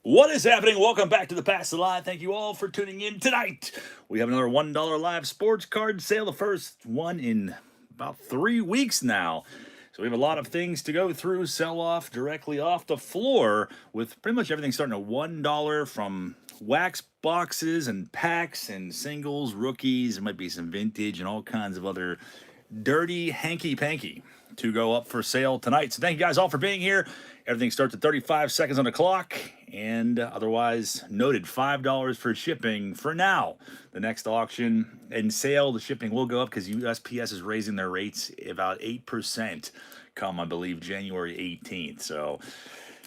What is happening? Welcome back to the Pass the Live. Thank you all for tuning in tonight. We have another $1 live sports card sale, the first one in about 3 weeks now. So we have a lot of things to go through, sell off directly off the floor with pretty much everything starting at $1 from wax boxes and packs and singles, rookies. There might be some vintage and all kinds of other dirty hanky-panky to go up for sale tonight. So thank you guys all for being here. Everything starts at 35 seconds on the clock, and otherwise noted $5 for shipping for now. The next auction and sale, the shipping will go up because USPS is raising their rates about 8% come, I believe, January 18th. So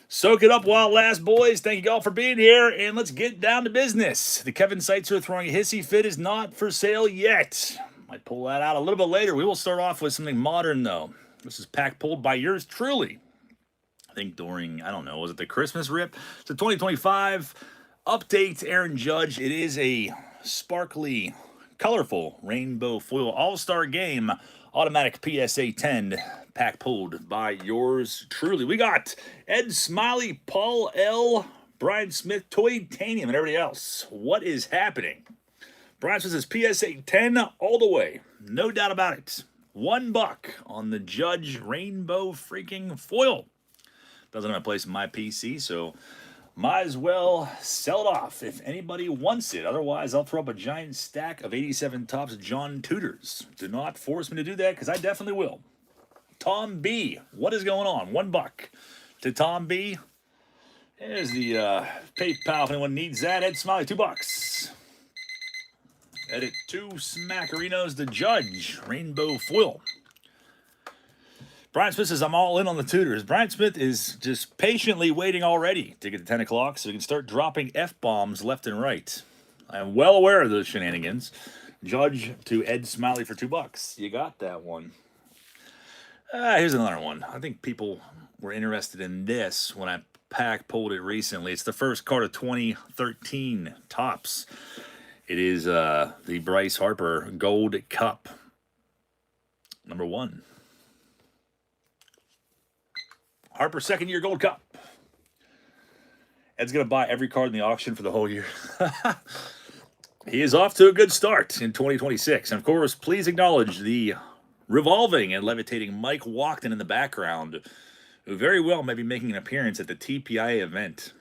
soak it up while it lasts, boys. Thank you all for being here, and let's get down to business. The Kevin Seitzer throwing a hissy fit is not for sale yet. Might pull that out a little bit later. We will start off with something modern, though. This is pack pulled by yours truly. I think during, I don't know, was it the Christmas rip? It's a 2025 update Aaron Judge. It is a sparkly, colorful rainbow foil all-star game automatic PSA 10 pack pulled by yours truly. We got Ed Smiley, Paul L., Brian Smith, Toy Tanium, and everybody else. What is happening? Brian Smith says PSA 10 all the way. No doubt about it. $1 on the Judge rainbow freaking foil. Doesn't have a place in my PC, so might as well sell it off if anybody wants it. Otherwise, I'll throw up a giant stack of 87 Topps John Tudors. Do not force me to do that, because I definitely will. Tom B, what is going on? $1 to Tom B. There's the PayPal if anyone needs that. Ed Smiley, $2. Edit 2 Smackerinos, the Judge rainbow foil. Brian Smith says, I'm all in on the Tudors. Brian Smith is just patiently waiting already to get to 10 o'clock so he can start dropping F-bombs left and right. I am well aware of those shenanigans. Judge to Ed Smiley for $2. You got that one. Here's another one. I think people were interested in this when I pack pulled it recently. It's the first card of 2013 Topps. It is the Bryce Harper Gold Cup. Number 1. Harper second year Gold Cup. Ed's going to buy every card in the auction for the whole year. He is off to a good start in 2026. And of course, please acknowledge the revolving and levitating Mike Walkton in the background, who very well may be making an appearance at the TPIA event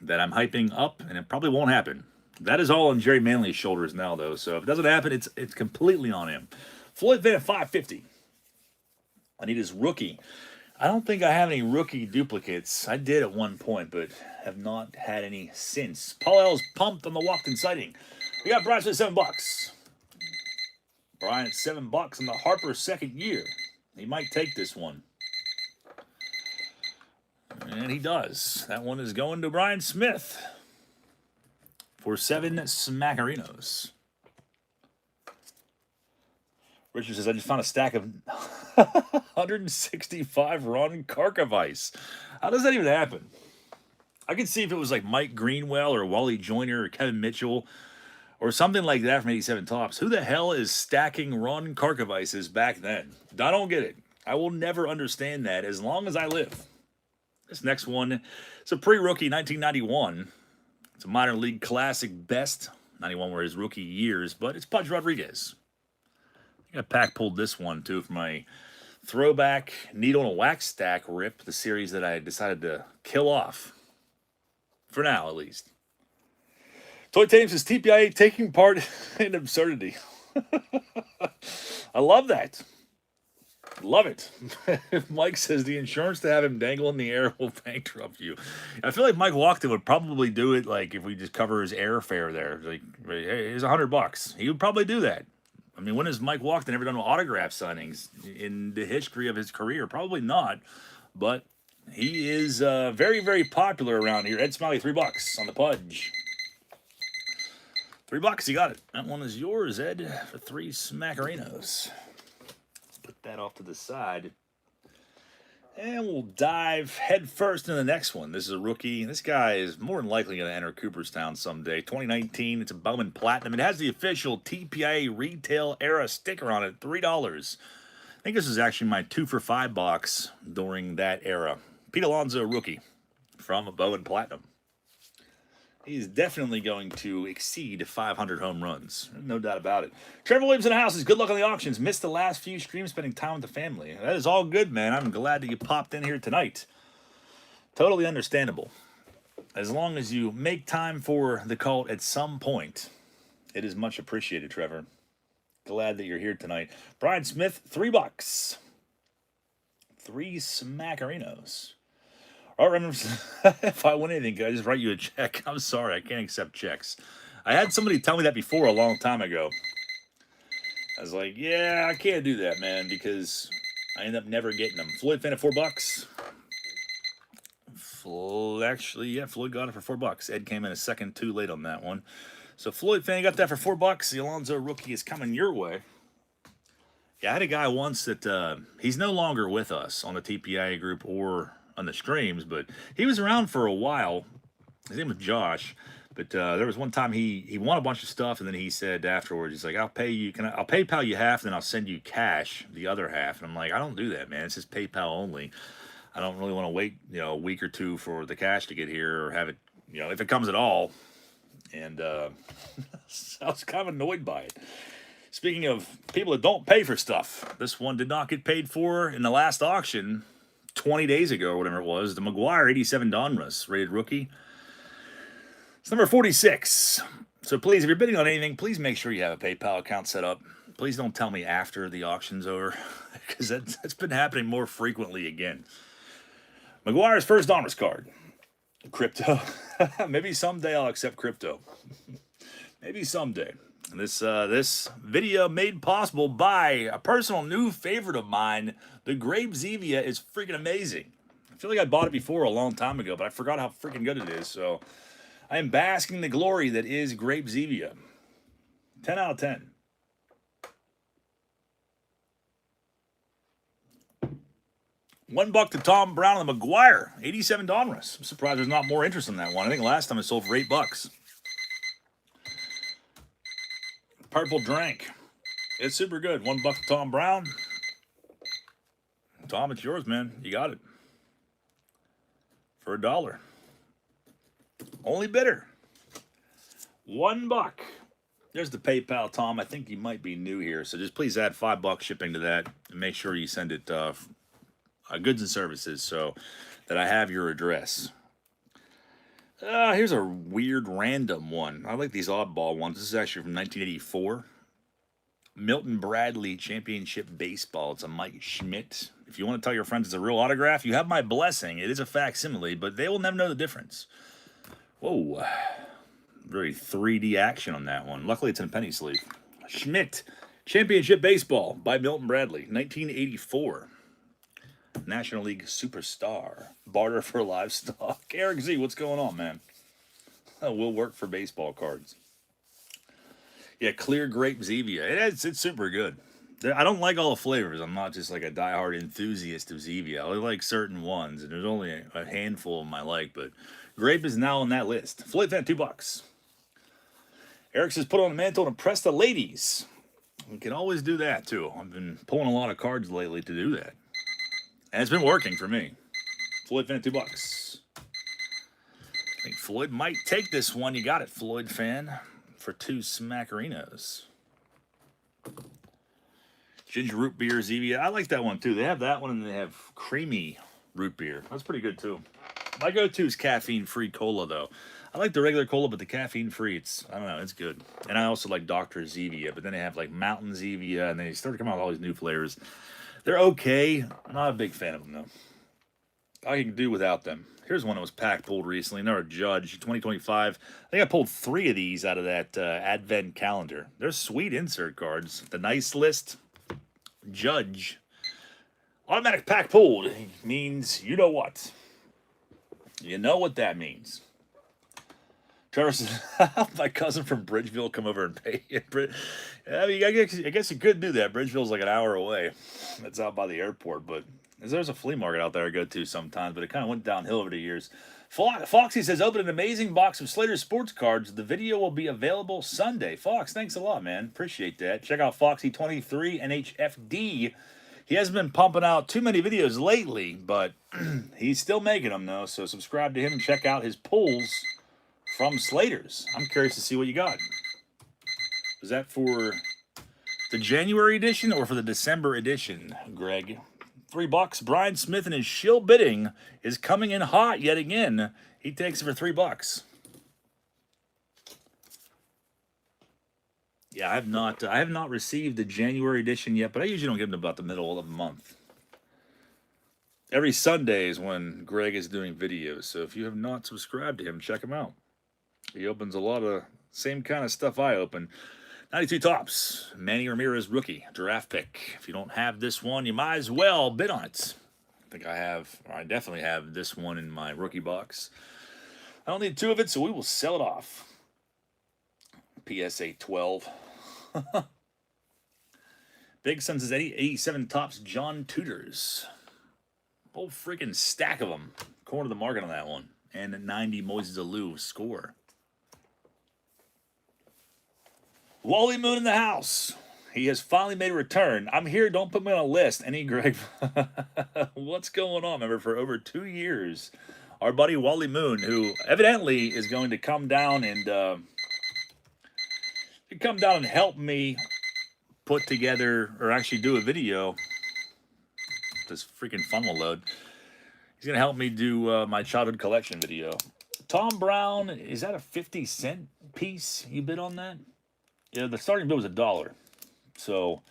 that I'm hyping up, and it probably won't happen. That is all on Jerry Manley's shoulders now, though. So if it doesn't happen, it's completely on him. Floyd Van at $5.50. I need his rookie. I don't think I have any rookie duplicates. I did at one point, but have not had any since. Paul L's pumped on the Walkton sighting. We got Brian at $7. Brian at $7 on the Harper second year. He might take this one. And he does. That one is going to Brian Smith for 7 Smackerinos. Richard says, I just found a stack of 165 Ron Karkovice. How does that even happen? I could see if it was like Mike Greenwell or Wally Joyner or Kevin Mitchell or something like that from 87 Topps. Who the hell is stacking Ron Karkovices back then? I don't get it. I will never understand that as long as I live. This next one is a pre-rookie 1991. It's a minor league classic best. 91 were his rookie years, but it's Pudge Rodriguez. I pack pulled this one, too, for my throwback needle and a wax stack rip, the series that I decided to kill off. For now, at least. Toy Tanium says, TPIA taking part in absurdity. I love that. Love it. Mike says the insurance to have him dangle in the air will bankrupt you. I feel like Mike Walkton would probably do it, like, if we just cover his airfare there. Like, hey, here's $100. He would probably do that. I mean, when has Mike Walkton ever done autograph signings in the history of his career? Probably not. But he is very, very popular around here. Ed Smiley, $3 on the Pudge. $3, you got it. That one is yours, Ed, for 3 Smackerinos. Put that off to the side. And we'll dive head first into the next one. This is a rookie. This guy is more than likely going to enter Cooperstown someday. 2019, it's a Bowman Platinum. It has the official TPIA Retail Era sticker on it, $3. I think this is actually my 2 for $5 box during that era. Pete Alonso, rookie, from a Bowman Platinum. He's definitely going to exceed 500 home runs. No doubt about it. Trevor Williams in the house is good luck on the auctions. Missed the last few streams spending time with the family. That is all good, man. I'm glad that you popped in here tonight. Totally understandable. As long as you make time for the cult at some point, it is much appreciated, Trevor. Glad that you're here tonight. Brian Smith, $3. 3 smackerinos. All right, remember, if I win anything, can I just write you a check? I'm sorry, I can't accept checks. I had somebody tell me that before a long time ago. I was like, yeah, I can't do that, man, because I end up never getting them. Floyd fan at $4. Actually, yeah, Floyd got it for $4. Ed came in a second too late on that one. So Floyd fan got that for $4. The Alonso rookie is coming your way. Yeah, I had a guy once that he's no longer with us on the TPIA group or on the streams, but he was around for a while. His name was Josh, but there was one time he won a bunch of stuff, and then he said afterwards, he's like, I'll pay you, I'll PayPal you half, and then I'll send you cash the other half. And I'm like, I don't do that, man. It's just PayPal only. I don't really want to wait, a week or two for the cash to get here, or have it, if it comes at all. And I was kind of annoyed by it. Speaking of people that don't pay for stuff, this one did not get paid for in the last auction 20 days ago, or whatever it was. The McGuire 87 Donruss, rated rookie. It's number 46. So please, if you're bidding on anything, please make sure you have a PayPal account set up. Please don't tell me after the auction's over, because that's been happening more frequently again. McGuire's first Donruss card. Crypto. Maybe someday I'll accept crypto. Maybe someday. This video made possible by a personal new favorite of mine. The Grape Zevia is freaking amazing. I feel like I bought it before a long time ago, but I forgot how freaking good it is. So I am basking in the glory that is Grape Zevia. 10 out of 10. $1 to Tom Brown and the McGuire 87 Donruss. I'm surprised there's not more interest in that one. I think last time it sold for $8. Purple Drank. It's super good. $1 to Tom Brown. Tom, it's yours, man. You got it. For $1. Only bidder. $1. There's the PayPal, Tom. I think you might be new here, so just please add $5 shipping to that, and make sure you send it goods and services so that I have your address. Here's a weird random one. I like these oddball ones. This is actually from 1984. Milton Bradley Championship Baseball. It's a Mike Schmidt. If you want to tell your friends it's a real autograph, you have my blessing. It is a facsimile, but they will never know the difference. Whoa. Very 3D action on that one. Luckily, it's in a penny sleeve. Schmidt Championship Baseball by Milton Bradley, 1984. National League Superstar. Barter for livestock. Eric Z, what's going on, man? We'll work for baseball cards. Yeah, clear grape Zevia. It's super good. I don't like all the flavors. I'm not just like a diehard enthusiast of Zevia. I only like certain ones, and there's only a handful of them I like, but grape is now on that list. Floyd fan, $2. Eric says, put on the mantle and impress the ladies. We can always do that, too. I've been pulling a lot of cards lately to do that. And it's been working for me. Floyd fan, $2. I think Floyd might take this one. You got it, Floyd fan, for 2 smackerinos. Ginger root beer Zevia. I like that one, too. They have that one, and they have creamy root beer. That's pretty good, too. My go-to is caffeine-free cola, though. I like the regular cola, but the caffeine-free, I don't know, it's good. And I also like Dr. Zevia, but then they have, like, Mountain Zevia, and they start to come out with all these new flavors. They're okay. I'm not a big fan of them, though. I can do without them. Here's one that was pack pulled recently. Another Judge, 2025. I think I pulled 3 of these out of that Advent calendar. They're sweet insert cards. The nice list. Judge. Automatic pack pulled means you know what. You know what that means. Trevor says, my cousin from Bridgeville come over and pay it. I mean, I guess you could do that. Bridgeville's like an hour away. That's out by the airport, but there's a flea market out there I go to sometimes, but it kind of went downhill over the years. Foxy says, open an amazing box of Slater sports cards. The video will be available Sunday. Fox, thanks a lot, man. Appreciate that. Check out Foxy23 NHFD. He hasn't been pumping out too many videos lately, but he's still making them, though. So subscribe to him and check out his pulls from Slater's. I'm curious to see what you got. Is that for the January edition or for the December edition, Greg? $3. Brian Smith and his shill bidding is coming in hot yet again. He takes it for $3. Yeah, I have not received the January edition yet, but I usually don't get them about the middle of the month. Every Sunday is when Greg is doing videos, so if you have not subscribed to him, check him out. He opens a lot of same kind of stuff I open. 92 tops, Manny Ramirez rookie, draft pick. If you don't have this one, you might as well bid on it. I think I definitely have this one in my rookie box. I don't need 2 of it, so we will sell it off. PSA 12. Big Sun says 87 tops, John Tudors. Whole freaking stack of them. Corner of the market on that one. And 90 Moises Alou score. Wally Moon in the house. He has finally made a return. I'm here. Don't put me on a list. Any Greg? What's going on? Remember, for over 2 years, our buddy Wally Moon, who evidently is going to come down and help me put together, or actually do a video. This freaking fun will load. He's going to help me do my childhood collection video. Tom Brown, is that a 50-cent piece you bid on that? Yeah, the starting bid was $1. So,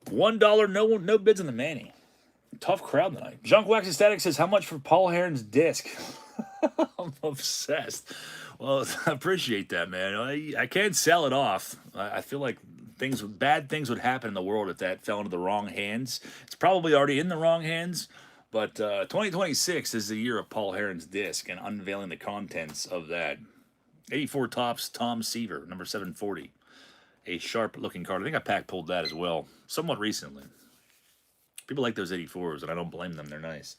$1, no bids on the Manny. Tough crowd tonight. Junk Wax Ecstatic says, how much for Paul Heron's disc? I'm obsessed. Well, I appreciate that, man. I can't sell it off. I feel like bad things would happen in the world if that fell into the wrong hands. It's probably already in the wrong hands, but 2026 is the year of Paul Heron's disc and unveiling the contents of that. 84 tops, Tom Seaver, number 740. A sharp-looking card. I think I pack-pulled that as well, somewhat recently. People like those 84s, and I don't blame them. They're nice.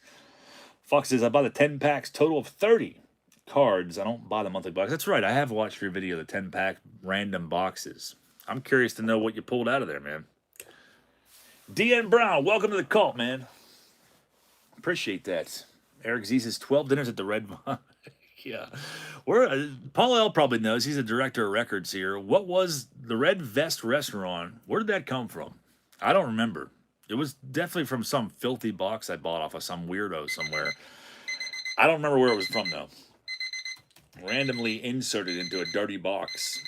Fox says, I bought the 10 packs, total of 30 cards. I don't buy the monthly box. That's right. I have watched your video, the 10-pack random boxes. I'm curious to know what you pulled out of there, man. DN Brown, welcome to the cult, man. Appreciate that. Eric Z says 12 dinners at the Red Vine. Yeah. Paul L. probably knows. He's a director of records here. What was the Red Vest restaurant? Where did that come from? I don't remember. It was definitely from some filthy box I bought off of some weirdo somewhere. I don't remember where it was from, though. Randomly inserted into a dirty box.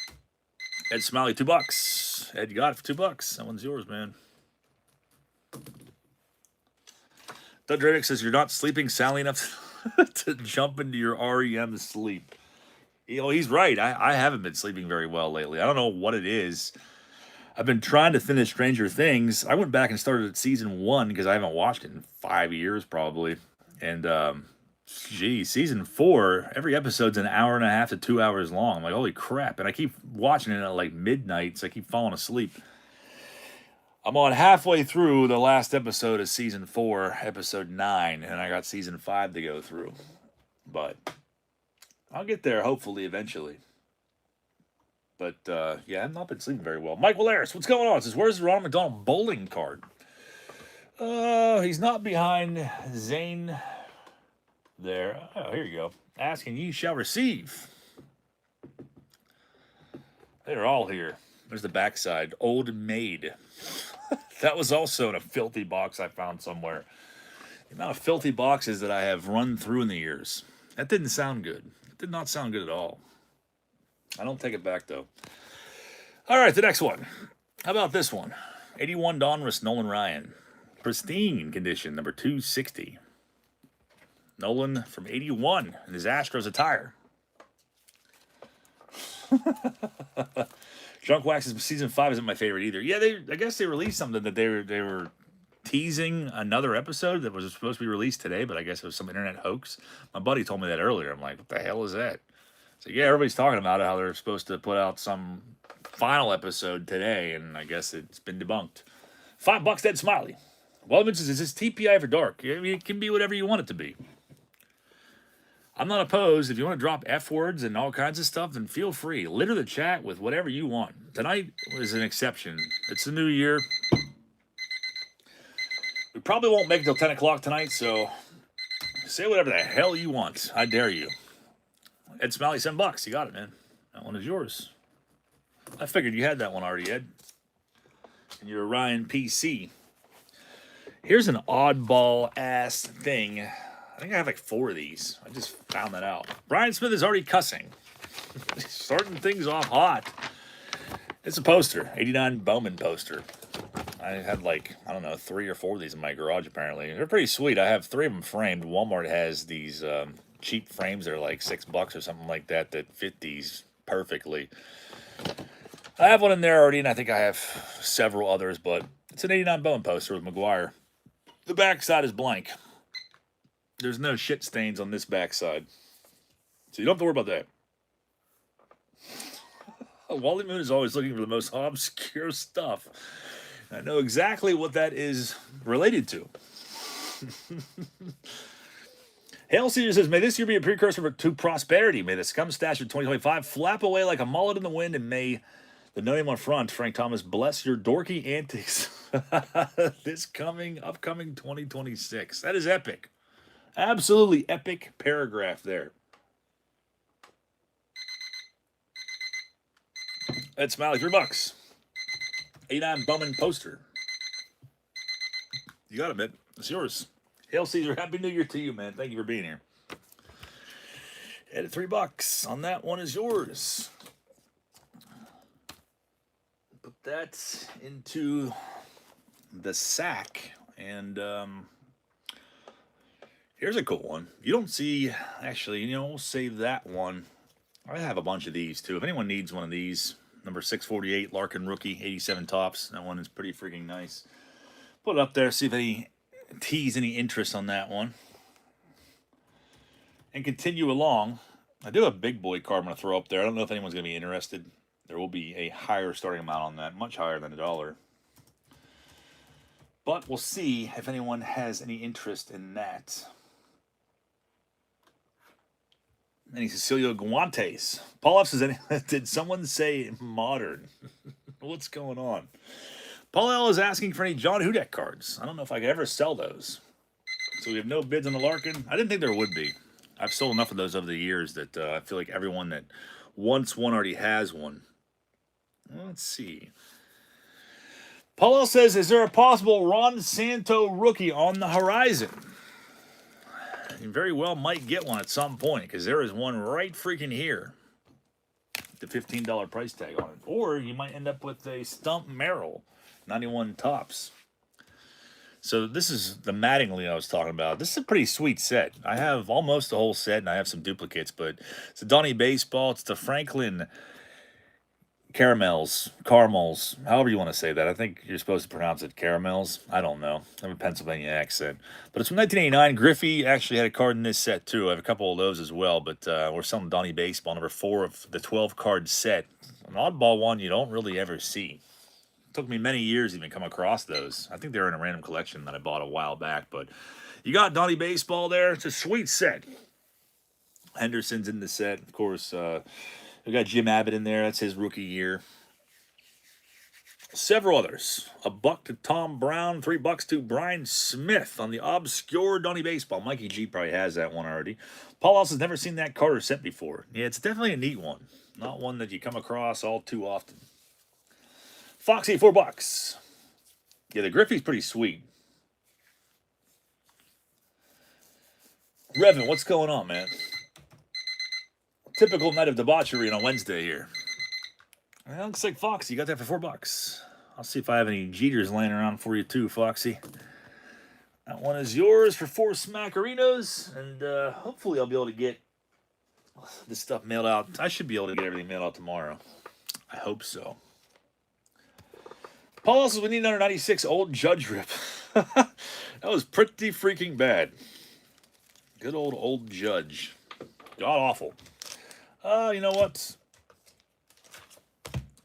Ed Smiley, $2. Ed, you got it for $2. That one's yours, man. Doug Dredick says you're not sleeping soundly enough to jump into your REM to sleep. You know, he's right. I haven't been sleeping very well lately. I don't know what it is. I've been trying to finish Stranger Things. I went back and started at season 1 because I haven't watched it in 5 years probably. And, season 4, every episode's an hour and a half to 2 hours long. I'm like, holy crap. And I keep watching it at like midnight, so I keep falling asleep. I'm on halfway through the last episode of season 4, episode 9, and I got season 5 to go through. But I'll get there, hopefully, eventually. But, yeah, I've not been sleeping very well. Mike Wallaris, what's going on? It says, where's the Ronald McDonald bowling card? He's not behind Zane there. Oh, here you go. Asking, ye shall receive. They're all here. There's the backside. Old Maid. That was also in a filthy box I found somewhere. The amount of filthy boxes that I have run through in the years. That didn't sound good. It did not sound good at all. I don't take it back, though. All right, the next one. How about this one? 81 Donruss, Nolan Ryan. Pristine condition, number 260. Nolan from 81 in his Astros attire. Junk Wax's season 5 isn't my favorite either. Yeah, I guess they released something that they were teasing another episode that was supposed to be released today, but I guess it was some internet hoax. My buddy told me that earlier. I'm like, what the hell is that? So yeah, everybody's talking about it, how they're supposed to put out some final episode today, and I guess it's been debunked. $5, Ed Smiley. Well, is this TPI for dark? I mean, it can be whatever you want it to be. I'm not opposed. If you want to drop F words and all kinds of stuff, then feel free. Litter the chat with whatever you want. Tonight was an exception. It's the new year. We probably won't make it till 10 o'clock tonight, so say whatever the hell you want. I dare you. Ed Smalley, $7. You got it, man. That one is yours. I figured you had that one already, Ed. And you're a Ryan PC. Here's an oddball ass thing. I think I have like 4 of these. I just found that out. Brian Smith is already cussing. Starting things off hot. It's a poster. 89 Bowman poster. I had like, I don't know, 3 or 4 of these in my garage apparently. They're pretty sweet. I have 3 of them framed. Walmart has these cheap frames that are like $6 or something like that that fit these perfectly. I have one in there already, and I think I have several others, but it's an 89 Bowman poster with McGuire. The backside is blank. There's no shit stains on this backside. So you don't have to worry about that. Wally Moon is always looking for the most obscure stuff. I know exactly what that is related to. Hail Caesar says, may this year be a precursor to prosperity. May the scum stash of 2025 flap away like a mullet in the wind, and may the no name on front, Frank Thomas, bless your dorky antics this upcoming 2026. That is epic. Absolutely epic paragraph there. Ed Smiley, $3. 89 Bowman poster. You got it, man. It's yours. Hail Caesar, Happy New Year to you, man. Thank you for being here. Ed at $3 on that one is yours. Put that into the sack. And here's a cool one. You don't see, actually, we'll save that one. I have a bunch of these too. If anyone needs one of these, number 648 Larkin rookie, 87 tops. That one is pretty freaking nice. Put it up there, see if any tease any interest on that one. And continue along. I do have a big boy card I'm going to throw up there. I don't know if anyone's going to be interested. There will be a higher starting amount on that, much higher than $1. But we'll see if anyone has any interest in that. Any Cecilio Guantes. Paul F says, did someone say modern? What's going on? Paul L is asking for any John Hudak cards. I don't know if I could ever sell those. So we have no bids on the Larkin. I didn't think there would be. I've sold enough of those over the years that I feel like everyone that wants one already has one. Let's see. Paul L says, is there a possible Ron Santo rookie on the horizon? You very well might get one at some point, because there is one right freaking here. The $15 price tag on it. Or you might end up with a Stump Merrill, 91 tops. So this is the Mattingly I was talking about. This is a pretty sweet set. I have almost the whole set, and I have some duplicates, but it's a Donnie Baseball. It's the Franklin Caramels, however you want to say that. I think you're supposed to pronounce it caramels. I don't know. I have a Pennsylvania accent. But it's from 1989. Griffey actually had a card in this set, too. I have a couple of those as well. But we're selling Donnie Baseball, number 4 of the 12-card set. An oddball one you don't really ever see. It took me many years to even come across those. I think they were in a random collection that I bought a while back. But you got Donnie Baseball there. It's a sweet set. Henderson's in the set. Of course, we got Jim Abbott in there. That's his rookie year. Several others. $1 to Tom Brown. $3 to Brian Smith on the obscure Donnie Baseball. Mikey G probably has that one already. Paul Else has never seen that card or set before. Yeah, it's definitely a neat one. Not one that you come across all too often. Foxy, $4. Yeah, the Griffey's pretty sweet. Revan, what's going on, man? Typical night of debauchery on a Wednesday here. Well, looks like Foxy, you got that for $4. I'll see if I have any Jeters laying around for you too, Foxy. That one is yours for 4 Smackerinos, and hopefully I'll be able to get this stuff mailed out. I should be able to get everything mailed out tomorrow. I hope so. Paul says we need another 96 old Judge rip. That was pretty freaking bad. Good old Judge. God awful. You know what?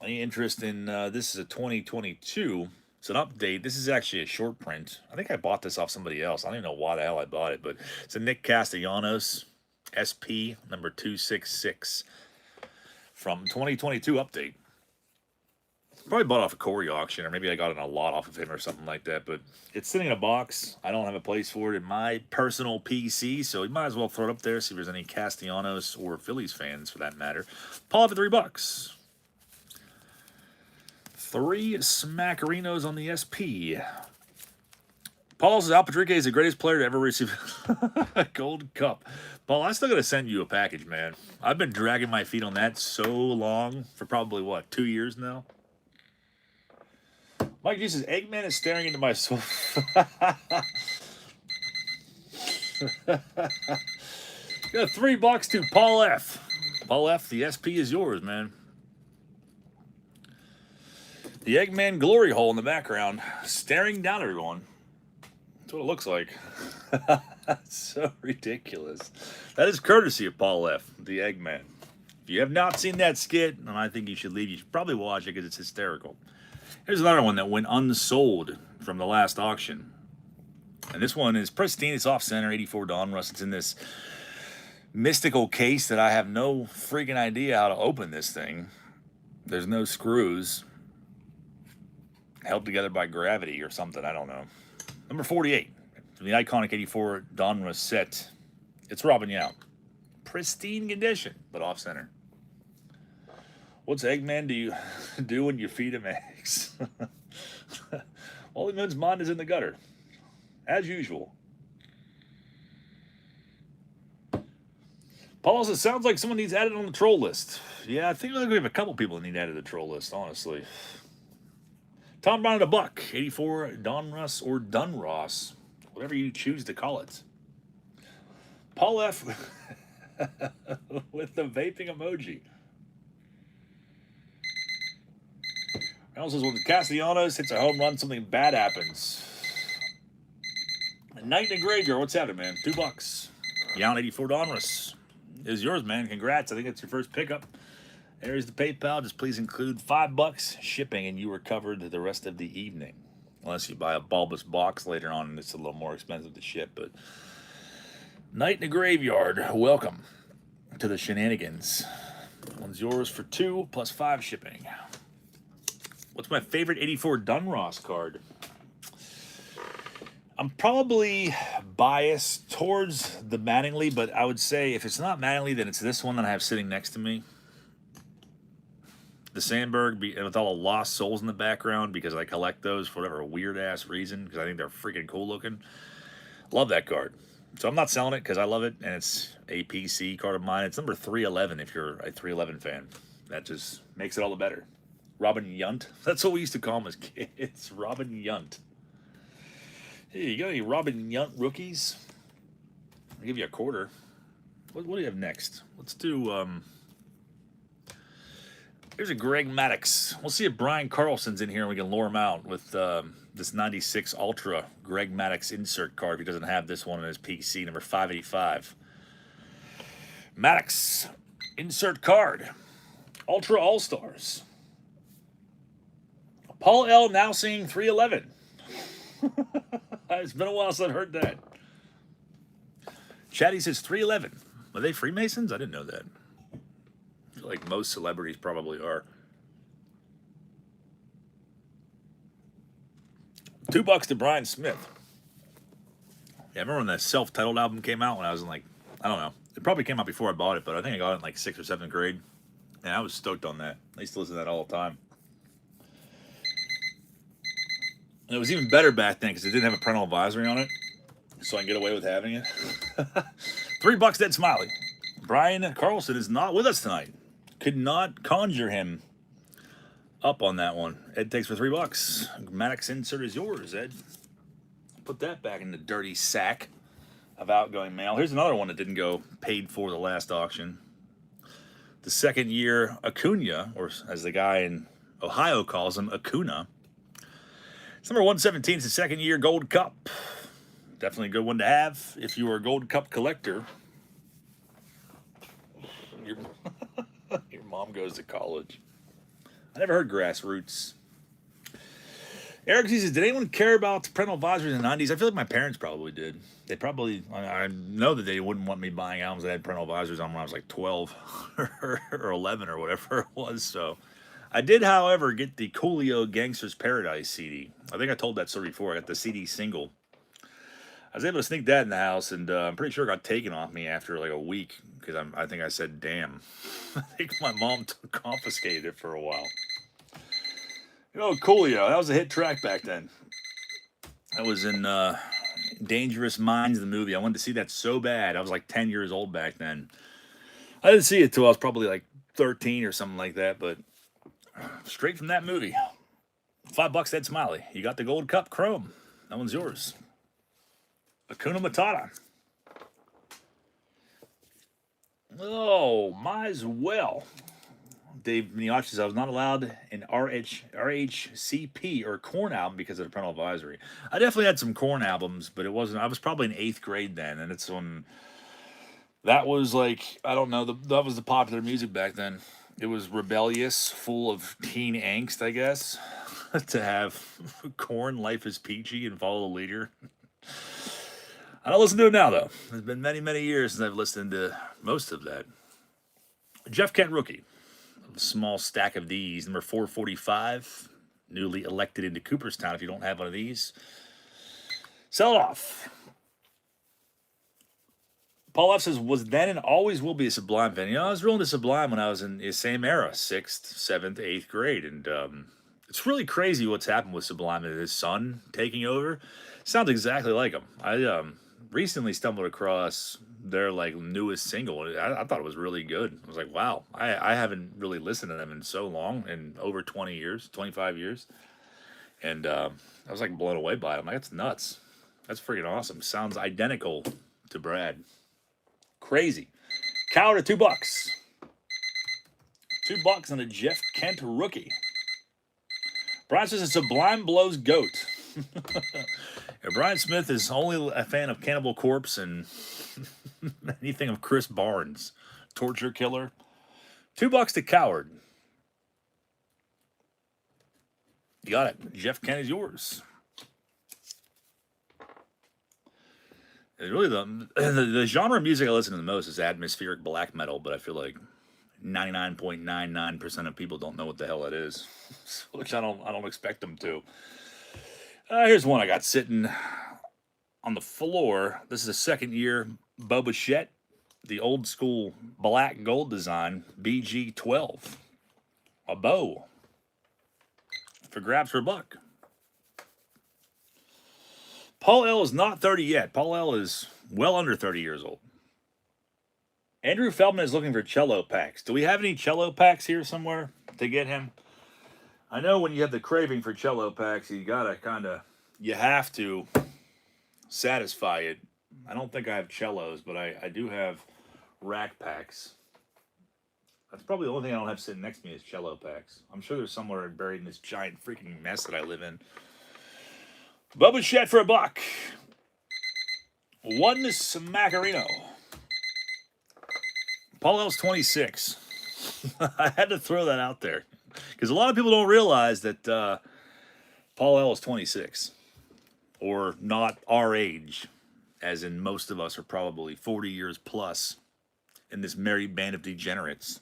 Any interest in, this is a 2022. It's an update. This is actually a short print. I think I bought this off somebody else. I don't even know why the hell I bought it, but it's a Nick Castellanos SP number 266 from 2022 update. Probably bought off a Corey auction, or maybe I got it in a lot off of him or something like that. But it's sitting in a box. I don't have a place for it in my personal PC, so you might as well throw it up there, see if there's any Castellanos or Phillies fans for that matter. Paul for $3. 3 Smackerinos on the SP. Paul says Al Patrique is the greatest player to ever receive a gold cup. Paul, I still got to send you a package, man. I've been dragging my feet on that so long, for probably, what, 2 years now? Mike G says, Eggman is staring into my soul. Got $3 to Paul F. Paul F, the SP is yours, man. The Eggman glory hole in the background, staring down at everyone. That's what it looks like. So ridiculous. That is courtesy of Paul F., the Eggman. If you have not seen that skit, and I think you should leave, you should probably watch it because it's hysterical. Here's another one that went unsold from the last auction. And this one is pristine. It's off-center, 84 Donruss. It's in this mystical case that I have no freaking idea how to open this thing. There's no screws. Held together by gravity or something, I don't know. Number 48, from the iconic 84 Donruss set. It's Robin Yount. Pristine condition, but off-center. What's Eggman do you do when you feed him eggs? All he knows mind is in the gutter. As usual. Paul says, sounds like someone needs added on the troll list. Yeah, I think we have a couple people that need added to the troll list, honestly. Tom Brown at $1. 84 Donruss or Dunross. Whatever you choose to call it. Paul F. with the vaping emoji. Reynolds says, when Castellanos hits a home run, something bad happens. Night in the Graveyard. What's happening, man? $2. Yount 84 Donruss is yours, man. Congrats. I think it's your first pickup. There's the PayPal. Just please include $5 shipping, and you are covered the rest of the evening. Unless you buy a bulbous box later on, and it's a little more expensive to ship. But Night in the Graveyard, welcome to the shenanigans. One's yours for $2 plus $5 shipping. What's my favorite 84 Dunross card? I'm probably biased towards the Mattingly, but I would say if it's not Mattingly, then it's this one that I have sitting next to me. The Sandberg, with all the lost souls in the background, because I collect those for whatever weird-ass reason, because I think they're freaking cool-looking. Love that card. So I'm not selling it because I love it, and it's a PC card of mine. It's number 311 if you're a 311 fan. That just makes it all the better. Robin Yount. That's what we used to call him as kids. Robin Yount. Hey, you got any Robin Yount rookies? I'll give you a quarter. What do you have next? Let's do... Here's a Greg Maddux. We'll see if Brian Carlson's in here and we can lure him out with this 96 Ultra Greg Maddux insert card if he doesn't have this one on his PC, number 585. Maddux, insert card. Ultra All-Stars. Paul L. now seeing 311. It's been a while since I've heard that. Chatty says 311. Are they Freemasons? I didn't know that. I feel like most celebrities probably are. $2 to Brian Smith. Yeah, I remember when that self-titled album came out when I was in I don't know. It probably came out before I bought it, but I think I got it in 6th or 7th grade. And I was stoked on that. I used to listen to that all the time. And it was even better back then because it didn't have a parental advisory on it. So I can get away with having it. $3 Dead Smiley. Brian Carlson is not with us tonight. Could not conjure him up on that one. Ed takes for $3. Maddox insert is yours, Ed. Put that back in the dirty sack of outgoing mail. Here's another one that didn't go paid for the last auction. The second year Acuna, or as the guy in Ohio calls him, Acuna. It's number 117. It's the second year Gold Cup. Definitely a good one to have if you are a Gold Cup collector. Your mom goes to college. I never heard grassroots. Eric says, did anyone care about the parental advisories in the 90s? I feel like my parents probably did. They probably, I know that they wouldn't want me buying albums that had parental advisories on when I was 12 or 11 or whatever it was. So I did, however, get the Coolio Gangsters Paradise CD. I think I told that story before. I got the CD single. I was able to sneak that in the house, and I'm pretty sure it got taken off me after like a week because I think I said, "Damn." I think my mom confiscated it for a while. You know, Coolio, that was a hit track back then. I was in Dangerous Minds, the movie. I wanted to see that so bad. I was like 10 years old back then. I didn't see it till I was probably like 13 or something like that, but straight from that movie. $5, Ed Smiley. You got the Gold Cup Chrome. That one's yours. Hakuna Matata. Oh, might as well. Dave Miach says, I was not allowed an RHCP or Korn album because of the parental advisory. I definitely had some Korn albums, but it wasn't. I was probably in 8th grade then, and it's when that was like, I don't know, that was the popular music back then. It was rebellious, full of teen angst, I guess, to have Korn, Life is Peachy, and Follow the Leader. I don't listen to it now, though. It's been many, many years since I've listened to most of that. Jeff Kent rookie. A small stack of these. Number 445. Newly elected into Cooperstown. If you don't have one of these, sell it off. Paul F says, was then and always will be a Sublime fan. You know, I was real into Sublime when I was in the same era, 6th, 7th, 8th grade. And it's really crazy what's happened with Sublime and his son taking over. Sounds exactly like him. I recently stumbled across their like newest single. I thought it was really good. I was like, wow, I haven't really listened to them in so long, in over 20 years, 25 years. And I was like blown away by it. I'm like, that's nuts. That's freaking awesome. Sounds identical to Brad. Crazy. Coward at $2. $2 on a Jeff Kent rookie. Brian says it's Sublime blows goat. Yeah, Brian Smith is only a fan of Cannibal Corpse and anything of Chris Barnes. Torture Killer. $2 to Coward. You got it. Jeff Kent is yours. It's really the genre of music I listen to the most is atmospheric black metal, but I feel like 99.99% of people don't know what the hell it is, which I don't expect them to. Here's one I got sitting on the floor. This is a second year Boba Fett, the old school black gold design BG-12. A bow. For grabs for $1. Paul L is not 30 yet. Paul L is well under 30 years old. Andrew Feldman is looking for cello packs. Do we have any cello packs here somewhere to get him? I know when you have the craving for cello packs, you have to satisfy it. I don't think I have cellos, but I do have rack packs. That's probably the only thing I don't have sitting next to me is cello packs. I'm sure there's somewhere buried in this giant freaking mess that I live in. Bubba Shed for $1. One Smackarino. Paul L's 26. I had to throw that out there because a lot of people don't realize that Paul L is 26, or not our age, as in most of us are probably 40 years plus in this merry band of degenerates.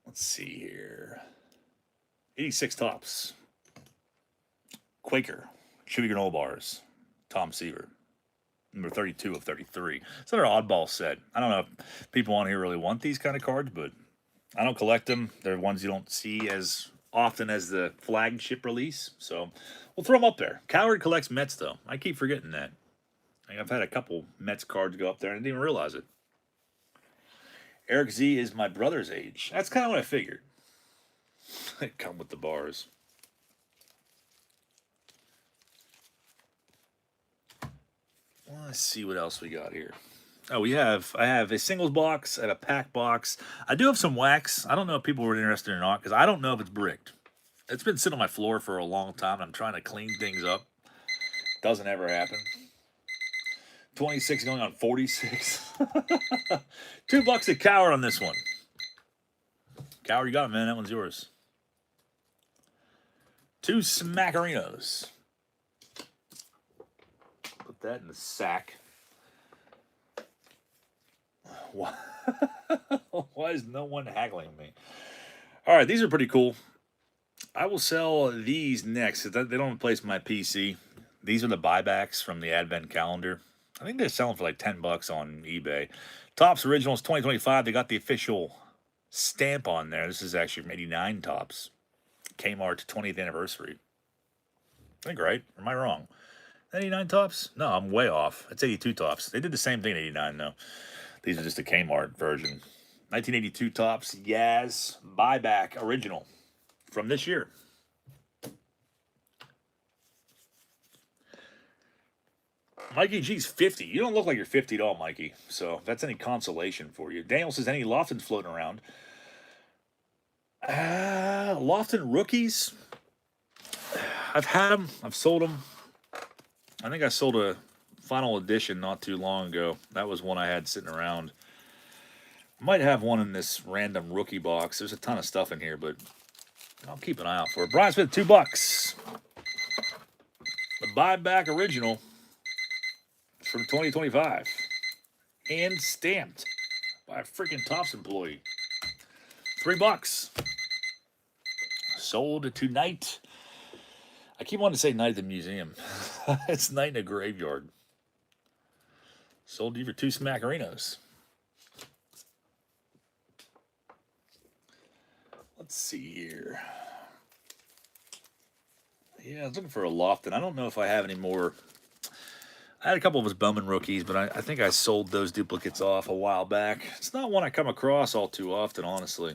Let's see here. 86 tops. Quaker. Chewy granola bars. Tom Seaver. Number 32 of 33. It's another oddball set. I don't know if people on here really want these kind of cards, but I don't collect them. They're ones you don't see as often as the flagship release. So we'll throw them up there. Coward collects Mets, though. I keep forgetting that. I've had a couple Mets cards go up there and I didn't even realize it. Eric Z is my brother's age. That's kind of what I figured. They come with the bars. Let's see what else we got here. Oh, I have a singles box, I have a pack box. I do have some wax. I don't know if people were interested or not, because I don't know if it's bricked. It's been sitting on my floor for a long time. I'm trying to clean things up. Doesn't ever happen. 26 going on 46. $2 a Coward on this one. Coward, you got it, man. That one's yours. 2 Smackarinos. Put that in the sack. Why is no one haggling me? All right, these are pretty cool. I will sell these next. They don't replace my PC. These are the buybacks from the Advent calendar. I think they're selling for like $10 on eBay. Topps Originals 2025. They got the official stamp on there. This is actually from '89 Topps. Kmart 20th anniversary. I think right. Or am I wrong? 89 Topps? No, I'm way off. It's 82 Topps. They did the same thing in '89 though. These are just a Kmart version. 1982 Topps Yaz Buyback Original from this year. Mikey G's 50. You don't look like you're 50 at all, Mikey. So if that's any consolation for you. Daniel says any Loftons floating around. Lofton rookies. I've had them. I've sold them. I think I sold a final edition not too long ago. That was one I had sitting around. I might have one in this random rookie box. There's a ton of stuff in here, but I'll keep an eye out for it. Brian Smith, $2. The buyback original from 2025. Hand stamped by a freaking Topps employee. $3. Sold tonight. I keep wanting to say night at the museum. It's night in a graveyard. Sold to you for 2 Smackerinos. Let's see here. Yeah, I was looking for a Lofton. I don't know if I have any more. I had a couple of his Bowman rookies, but I think I sold those duplicates off a while back. It's not one I come across all too often, honestly,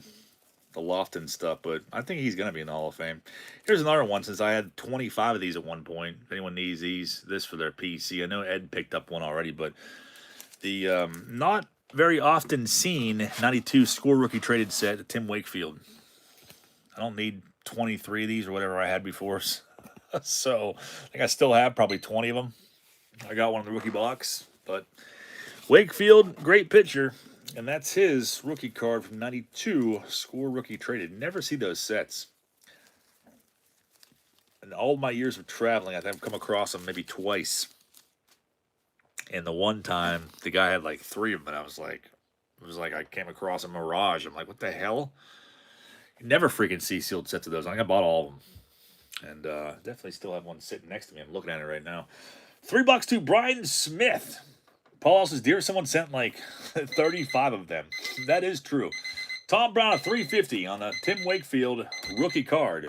the Lofton stuff, but I think he's going to be in the Hall of Fame. Here's another one, since I had 25 of these at one point. If anyone needs this for their PC. I know Ed picked up one already, but the not very often seen 92 score rookie traded set at Tim Wakefield. I don't need 23 of these or whatever I had before. So I think I still have probably 20 of them. I got one in the rookie box. But Wakefield, great pitcher. And that's his rookie card from 92 score rookie traded. Never see those sets. In all my years of traveling, I think I've come across them maybe twice. And the one time, the guy had like 3 of them. And it was like I came across a mirage. I'm like, what the hell? You never freaking see sealed sets of those. I think I bought all of them. And definitely still have one sitting next to me. I'm looking at it right now. $3 to Brian Smith. Paul says, dear, someone sent like 35 of them. That is true. Tom Brown, a $350 on a Tim Wakefield rookie card.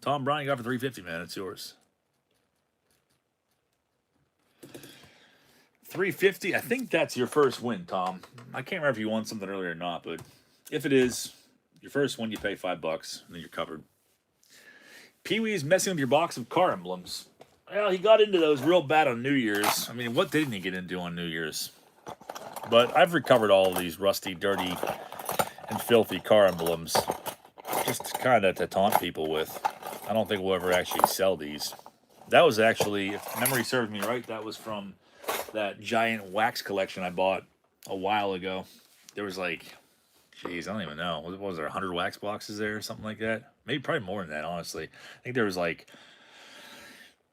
Tom Brown, you got for $350, man. It's yours. $350. I think that's your first win, Tom. I can't remember if you won something earlier or not, but if it is your first one, you pay $5, and then you're covered. Pee-wee's messing with your box of car emblems. Well, he got into those real bad on New Year's. I mean, what didn't he get into on New Year's? But I've recovered all of these rusty, dirty, and filthy car emblems. Just kind of to taunt people with. I don't think we'll ever actually sell these. That was actually, if memory serves me right, that was from that giant wax collection I bought a while ago. There was like, geez, I don't even know. What was there, 100 wax boxes there or something like that? Maybe probably more than that, honestly. I think there was like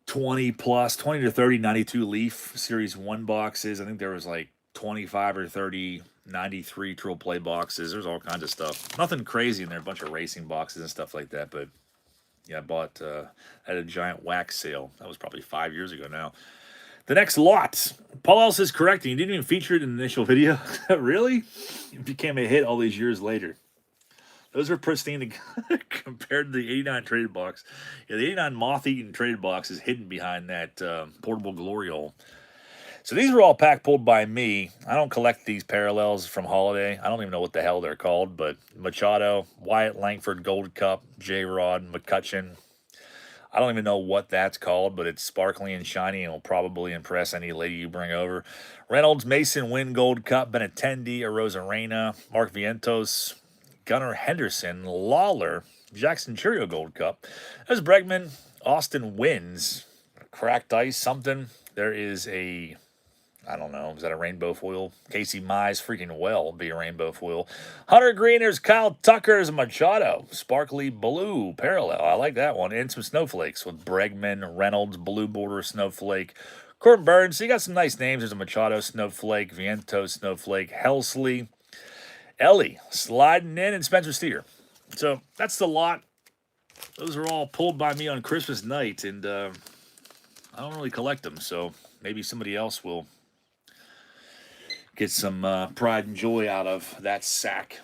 20 to 30 92 Leaf Series 1 boxes. I think there was like 25 or 30 93 Triple Play boxes. There's all kinds of stuff. Nothing crazy in there, a bunch of racing boxes and stuff like that. But yeah, I bought at a giant wax sale. That was probably 5 years ago now. The next lot. Paul Ellis is correct. You didn't even feature it in the initial video. Really? It became a hit all these years later. Those are pristine compared to the 89 traded box. Yeah, the 89 moth-eaten traded box is hidden behind that portable glory hole. So these were all pack-pulled by me. I don't collect these parallels from Holiday. I don't even know what the hell they're called, but Machado, Wyatt Langford Gold Cup, J-Rod, McCutcheon. I don't even know what that's called, but it's sparkly and shiny and will probably impress any lady you bring over. Reynolds, Mason, Wynn Gold Cup, Benintendi, Arozarena, Mark Vientos, Gunnar Henderson, Lawler, Jackson Churio Gold Cup. There's Bregman, Austin Wins, Cracked Ice, something. There is a, I don't know, is that a rainbow foil? Casey Mize freaking well be a rainbow foil. Hunter Green, there's Kyle Tucker's Machado, Sparkly Blue Parallel. I like that one. And some snowflakes with Bregman, Reynolds, Blue Border Snowflake, Corbin Burns, so you got some nice names. There's a Machado Snowflake, Viento Snowflake, Helsley, Ellie sliding in, and Spencer Steer. So that's the lot. Those are all pulled by me on Christmas night, and I don't really collect them, so maybe somebody else will get some pride and joy out of that sack.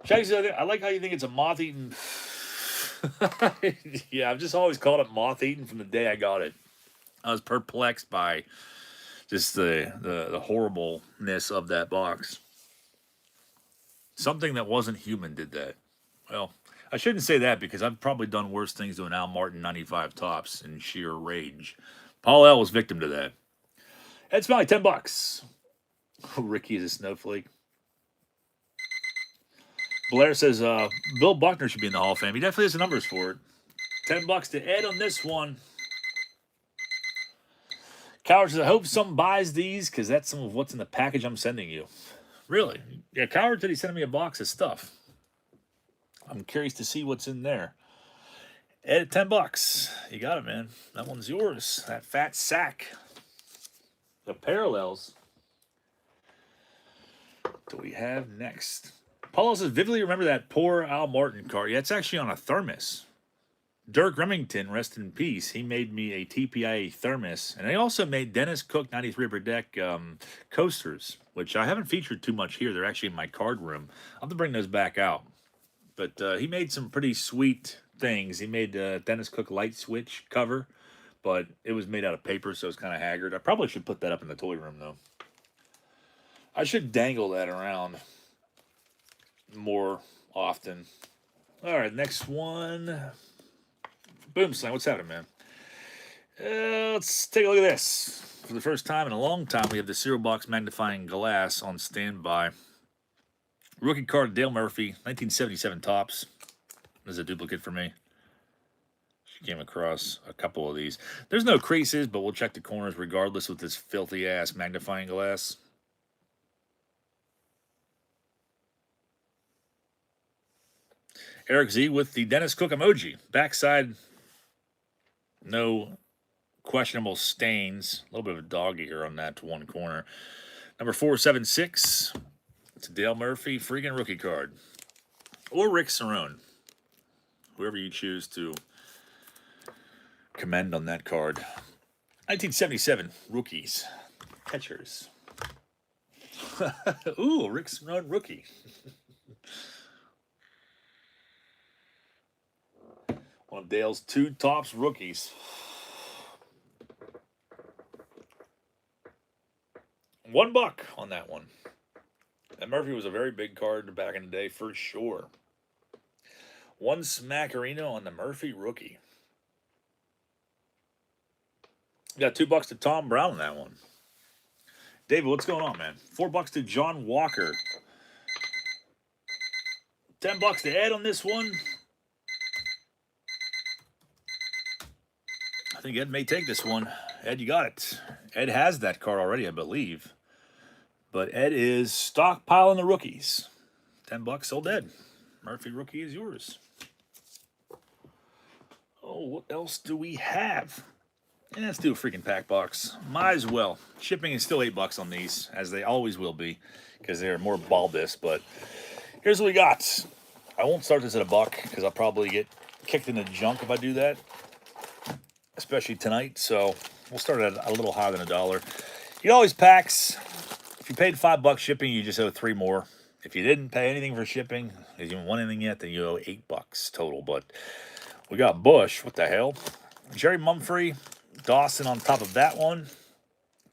Shaggy, I like how you think it's a moth-eaten. Yeah, I've just always called it moth-eaten from the day I got it. I was perplexed by just the horribleness of that box. Something that wasn't human did that. Well, I shouldn't say that because I've probably done worse things to an Al Martin 95 tops in sheer rage. Paul L was victim to that. Ed Smiley, $10. Ricky is a snowflake. Blair says Bill Buckner should be in the Hall of Fame. He definitely has the numbers for it. $10 to Ed on this one. Coward says, I hope someone buys these because that's some of what's in the package I'm sending you. Really? Yeah, Coward said he sent me a box of stuff. I'm curious to see what's in there. Ed, $10. You got it, man. That one's yours. That fat sack. The parallels. What do we have next? Paulo says, vividly remember that poor Al Martin card. Yeah, it's actually on a thermos. Dirk Remington, rest in peace. He made me a TPIA thermos. And he also made Dennis Cook 93 Upper Deck coasters, which I haven't featured too much here. They're actually in my card room. I'll have to bring those back out. But he made some pretty sweet things. He made Dennis Cook light switch cover, but it was made out of paper, so it's kind of haggard. I probably should put that up in the toy room, though. I should dangle that around more often. All right, next one. Boom Slam, what's happening, man? Let's take a look at this. For the first time in a long time, we have the Cereal Box Magnifying Glass on standby. Rookie card, Dale Murphy, 1977 tops. This is a duplicate for me. She came across a couple of these. There's no creases, but we'll check the corners regardless with this filthy-ass magnifying glass. Eric Z with the Dennis Cook emoji. Backside, no questionable stains. A little bit of a dog ear on that to one corner. Number 476. It's a Dale Murphy freaking rookie card. Or Rick Cerrone. Whoever you choose to commend on that card. 1977 rookies. Catchers. Ooh, Rick Cerrone rookie. One of Dale's two tops rookies. $1 on that one. And Murphy was a very big card back in the day for sure. One smackerino on the Murphy rookie. You got $2 to Tom Brown on that one. David, what's going on, man? $4 to John Walker. $10 to Ed on this one. I think Ed may take this one. Ed, you got it. Ed has that card already, I believe. But Ed is stockpiling the rookies. $10 sold Ed. Murphy rookie is yours. Oh, what else do we have? And let's do a freaking pack box. Might as well. Shipping is still $8 on these, as they always will be, because they're more bulbous. But here's what we got. I won't start this at $1 because I'll probably get kicked in the junk if I do that, especially tonight. So we'll start at a little higher than $1. You always packs. If you paid $5 shipping, you just owe $3 more. If you didn't pay anything for shipping, if you haven't won anything yet, then you owe $8 total. But we got Bush. What the hell? Jerry Mumphrey, Dawson on top of that one.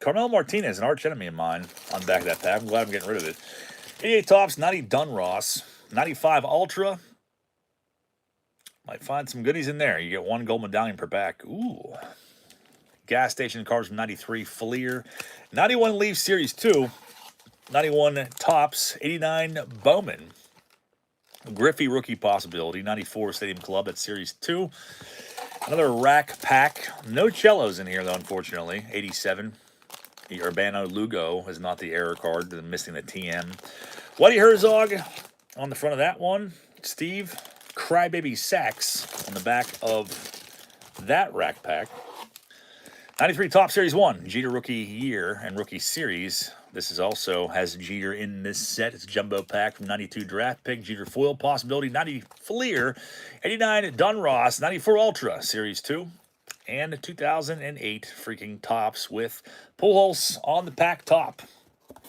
Carmelo Martinez, an arch enemy of mine, on the back of that pack. I'm glad I'm getting rid of it. 88 tops, 90 Dunross, 95 Ultra. Might find some goodies in there. You get one gold medallion per pack. Ooh. Gas station cards from 93 Fleer. 91 Leaf Series 2. 91 Tops. 89 Bowman. Griffey rookie possibility. 94 Stadium Club at Series 2. Another rack pack. No cellos in here, though, unfortunately. 87. The Urbano Lugo is not the error card. They're missing the TM. Whitey Herzog on the front of that one. Steve Crybaby Sachs on the back of that rack pack. 93 Top Series 1, Jeter Rookie Year and Rookie Series. This is also has Jeter in this set. It's a jumbo pack from 92 Draft Pick, Jeter Foil Possibility, 90 Fleer, 89 Dunross, 94 Ultra Series 2, and 2008 freaking Tops with Pujols on the pack top.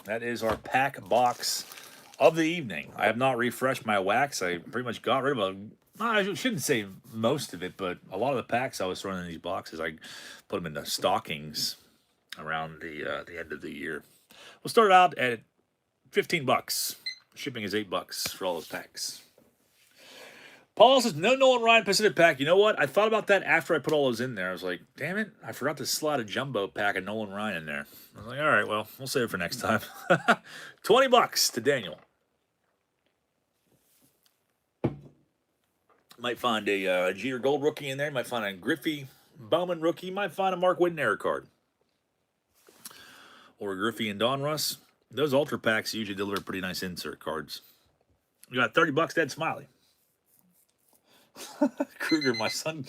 That is our pack box of the evening. I have not refreshed my wax. I pretty much got rid of I shouldn't say most of it, but a lot of the packs I was throwing in these boxes, I put them in the stockings around the end of the year. We'll start out at $15. Shipping is $8 for all those packs. Paul says, no Nolan Ryan Pacific pack. You know what? I thought about that after I put all those in there. I was like, damn it, I forgot to slide a jumbo pack of Nolan Ryan in there. I was like, all right, well, we'll save it for next time. $20 to Daniel. Might find a Jeter Gold rookie in there. Might find a Griffey Bowman rookie. Might find a Mark Whitner card. Or a Griffey and Donruss. Those Ultra packs usually deliver pretty nice insert cards. You got $30, Dead Smiley. Kruger, my son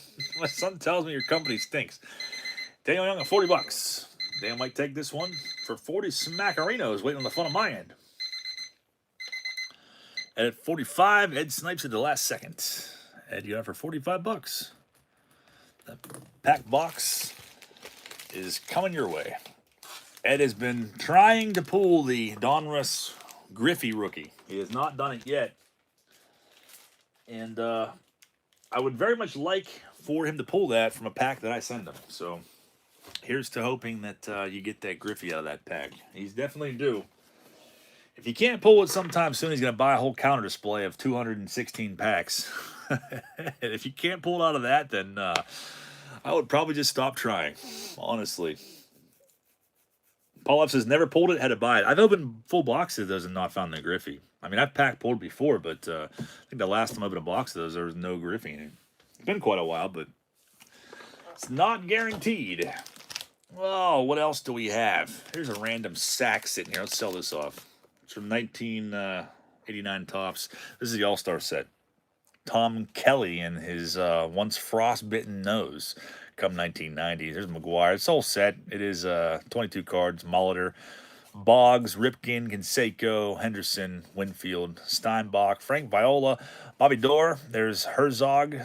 tells me your company stinks. Daniel Young at $40. Daniel might take this one for 40. Smackarinos waiting on the fun of my end. And at 45, Ed Snipes at the last second. Ed, you got for $45. The pack box is coming your way. Ed has been trying to pull the Donruss Griffey rookie. He has not done it yet. And I would very much like for him to pull that from a pack that I send him. So here's to hoping that you get that Griffey out of that pack. He's definitely due. If he can't pull it sometime soon, he's going to buy a whole counter display of 216 packs. And if you can't pull it out of that, then I would probably just stop trying, honestly. Paul F says, never pulled it, had to buy it. I've opened full boxes of those and not found the Griffey. I mean, I've pack pulled before, but I think the last time I opened a box of those, there was no Griffey in it. It's been quite a while, but it's not guaranteed. Oh, what else do we have? Here's a random sack sitting here. Let's sell this off. It's from 1989 Topps. This is the All-Star set. Tom Kelly and his once frostbitten nose come 1990. There's McGuire. It's all set. It is 22 cards. Molitor, Boggs, Ripken, Canseco, Henderson, Winfield, Steinbach, Frank Viola, Bobby Dorr. There's Herzog,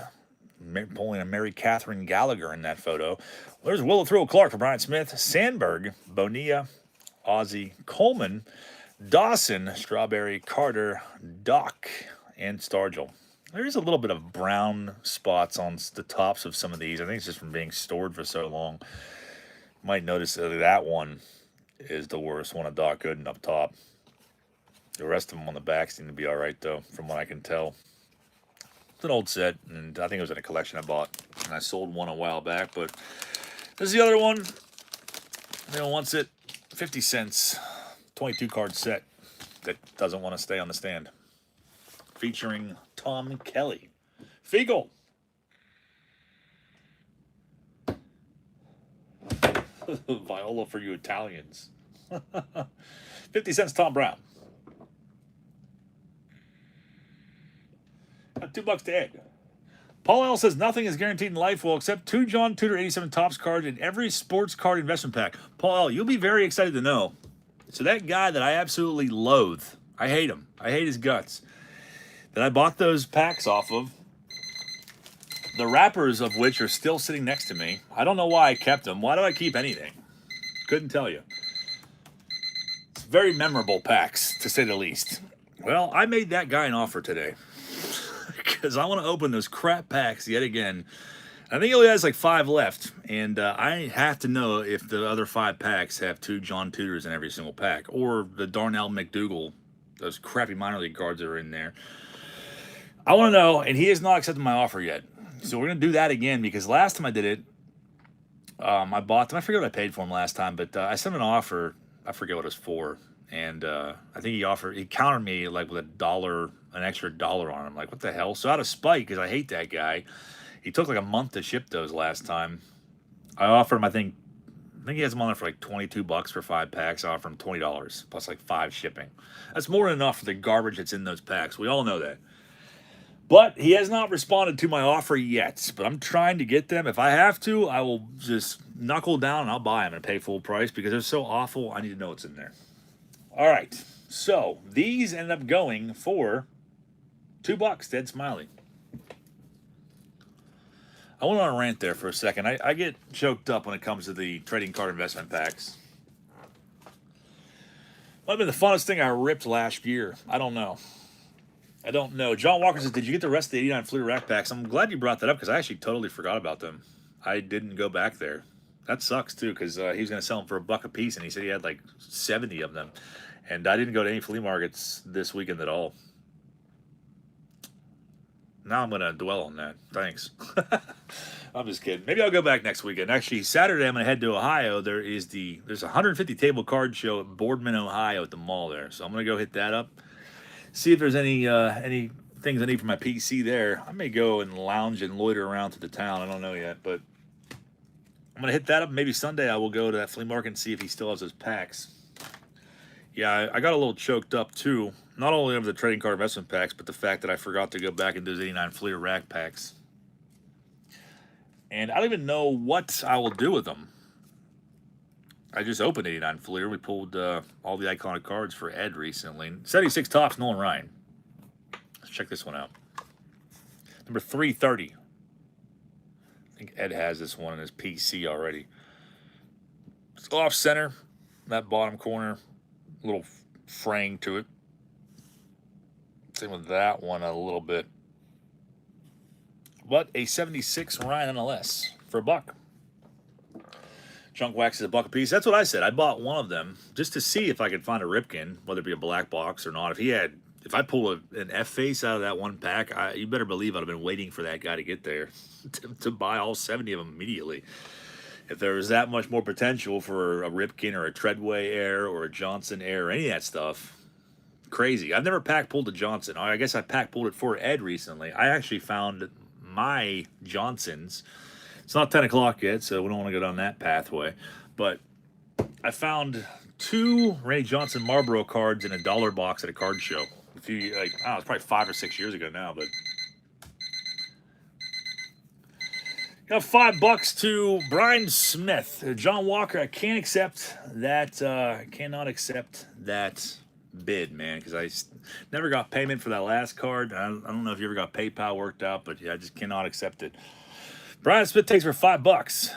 pulling a Mary Catherine Gallagher in that photo. There's Willow Thrill Clark for Brian Smith, Sandberg, Bonilla, Ozzie, Coleman, Dawson, Strawberry, Carter, Doc, and Stargell. There's a little bit of brown spots on the tops of some of these. I think it's just from being stored for so long. You might notice that one is the worst one of Doc Gooden up top. The rest of them on the back seem to be all right, though, from what I can tell. It's an old set, and I think it was in a collection I bought. And I sold one a while back, but this is the other one. Anyone wants it? 50 cents. 22-card set that doesn't want to stay on the stand. Featuring Tom Kelly. Fiegel. Viola for you Italians. 50 cents Tom Brown. Got $2 to Ed. Paul L says nothing is guaranteed in life will except 2 John Tudor 87 Topps cards in every sports card investment pack. Paul L, you'll be very excited to know. So that guy that I absolutely loathe, I hate him. I hate his guts. That I bought those packs off of, the wrappers of which are still sitting next to me. I don't know why I kept them. Why do I keep anything? Couldn't tell you. It's very memorable packs, to say the least. Well, I made that guy an offer today. Because I want to open those crap packs yet again. I think he only has like 5 left. And I have to know if the other 5 packs have 2 John Tudors in every single pack. Or the Darnell McDougal, those crappy minor league cards that are in there. I want to know, and he has not accepted my offer yet. So we're going to do that again, because last time I did it, I bought them. I forget what I paid for them last time, but I sent him an offer. I forget what it was for. And I think he countered me like with an extra $1 on him. Like, what the hell? So out of spite, because I hate that guy, he took like a month to ship those last time. I offered him, I think he has them on there for like $22 for 5 packs. I offered him $20 plus like 5 shipping. That's more than enough for the garbage that's in those packs. We all know that. But he has not responded to my offer yet. But I'm trying to get them. If I have to, I will just knuckle down and I'll buy them and pay full price because they're so awful. I need to know what's in there. All right. So these ended up going for $2. Dead smiley. I went on a rant there for a second. I get choked up when it comes to the trading card investment packs. Might have been the funnest thing I ripped last year. I don't know. John Walker says, did you get the rest of the 89 Fleer rack packs? I'm glad you brought that up because I actually totally forgot about them. I didn't go back there. That sucks too because he was going to sell them for $1 a piece and he said he had like 70 of them. And I didn't go to any flea markets this weekend at all. Now I'm going to dwell on that. Thanks. I'm just kidding. Maybe I'll go back next weekend. Actually, Saturday I'm going to head to Ohio. There's a 150 table card show at Boardman, Ohio at the mall there. So I'm going to go hit that up. See if there's any things I need for my PC there. I may go and lounge and loiter around to the town. I don't know yet, but I'm going to hit that up. Maybe Sunday I will go to that flea market and see if he still has those packs. Yeah, I got a little choked up too. Not only over the trading card investment packs, but the fact that I forgot to go back and do those 89 Fleer rack packs. And I don't even know what I will do with them. I just opened 89 Fleer. We pulled all the iconic cards for Ed recently. 76 Topps, Nolan Ryan. Let's check this one out. Number 330. I think Ed has this one in his PC already. It's off center, that bottom corner. Little fraying to it. Same with that one a little bit. But a 76 Ryan NLS for $1. Junk wax is $1 a piece. That's what I said. I bought one of them just to see if I could find a Ripken, whether it be a black box or not. If I pull an F face out of that one pack, you better believe I'd have been waiting for that guy to get there to buy all 70 of them immediately. If there was that much more potential for a Ripken or a Treadway Air or a Johnson Air or any of that stuff, crazy. I've never pack pulled a Johnson. I guess I pack pulled it for Ed recently. I actually found my Johnsons. It's not 10 o'clock yet, so we don't want to go down that pathway. But I found 2 Randy Johnson Marlboro cards in a dollar box at a card show. I don't know, it's probably 5 or 6 years ago now, but got $5 to Brian Smith. John Walker, I can't accept that. Cannot accept that bid, man, because I never got payment for that last card. I don't know if you ever got PayPal worked out, but yeah, I just cannot accept it. Brian Smith takes for $5.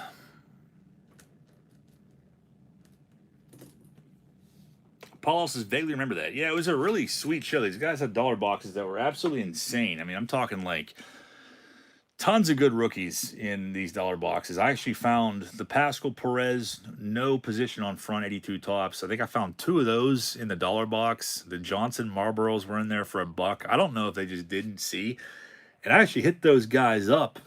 Paul says, vaguely remember that. Yeah, it was a really sweet show. These guys had dollar boxes that were absolutely insane. I mean, I'm talking like tons of good rookies in these dollar boxes. I actually found the Pascal Perez, no position on front, 82 Topps. I think I found 2 of those in the dollar box. The Johnson Marlboros were in there for $1. I don't know if they just didn't see. And I actually hit those guys up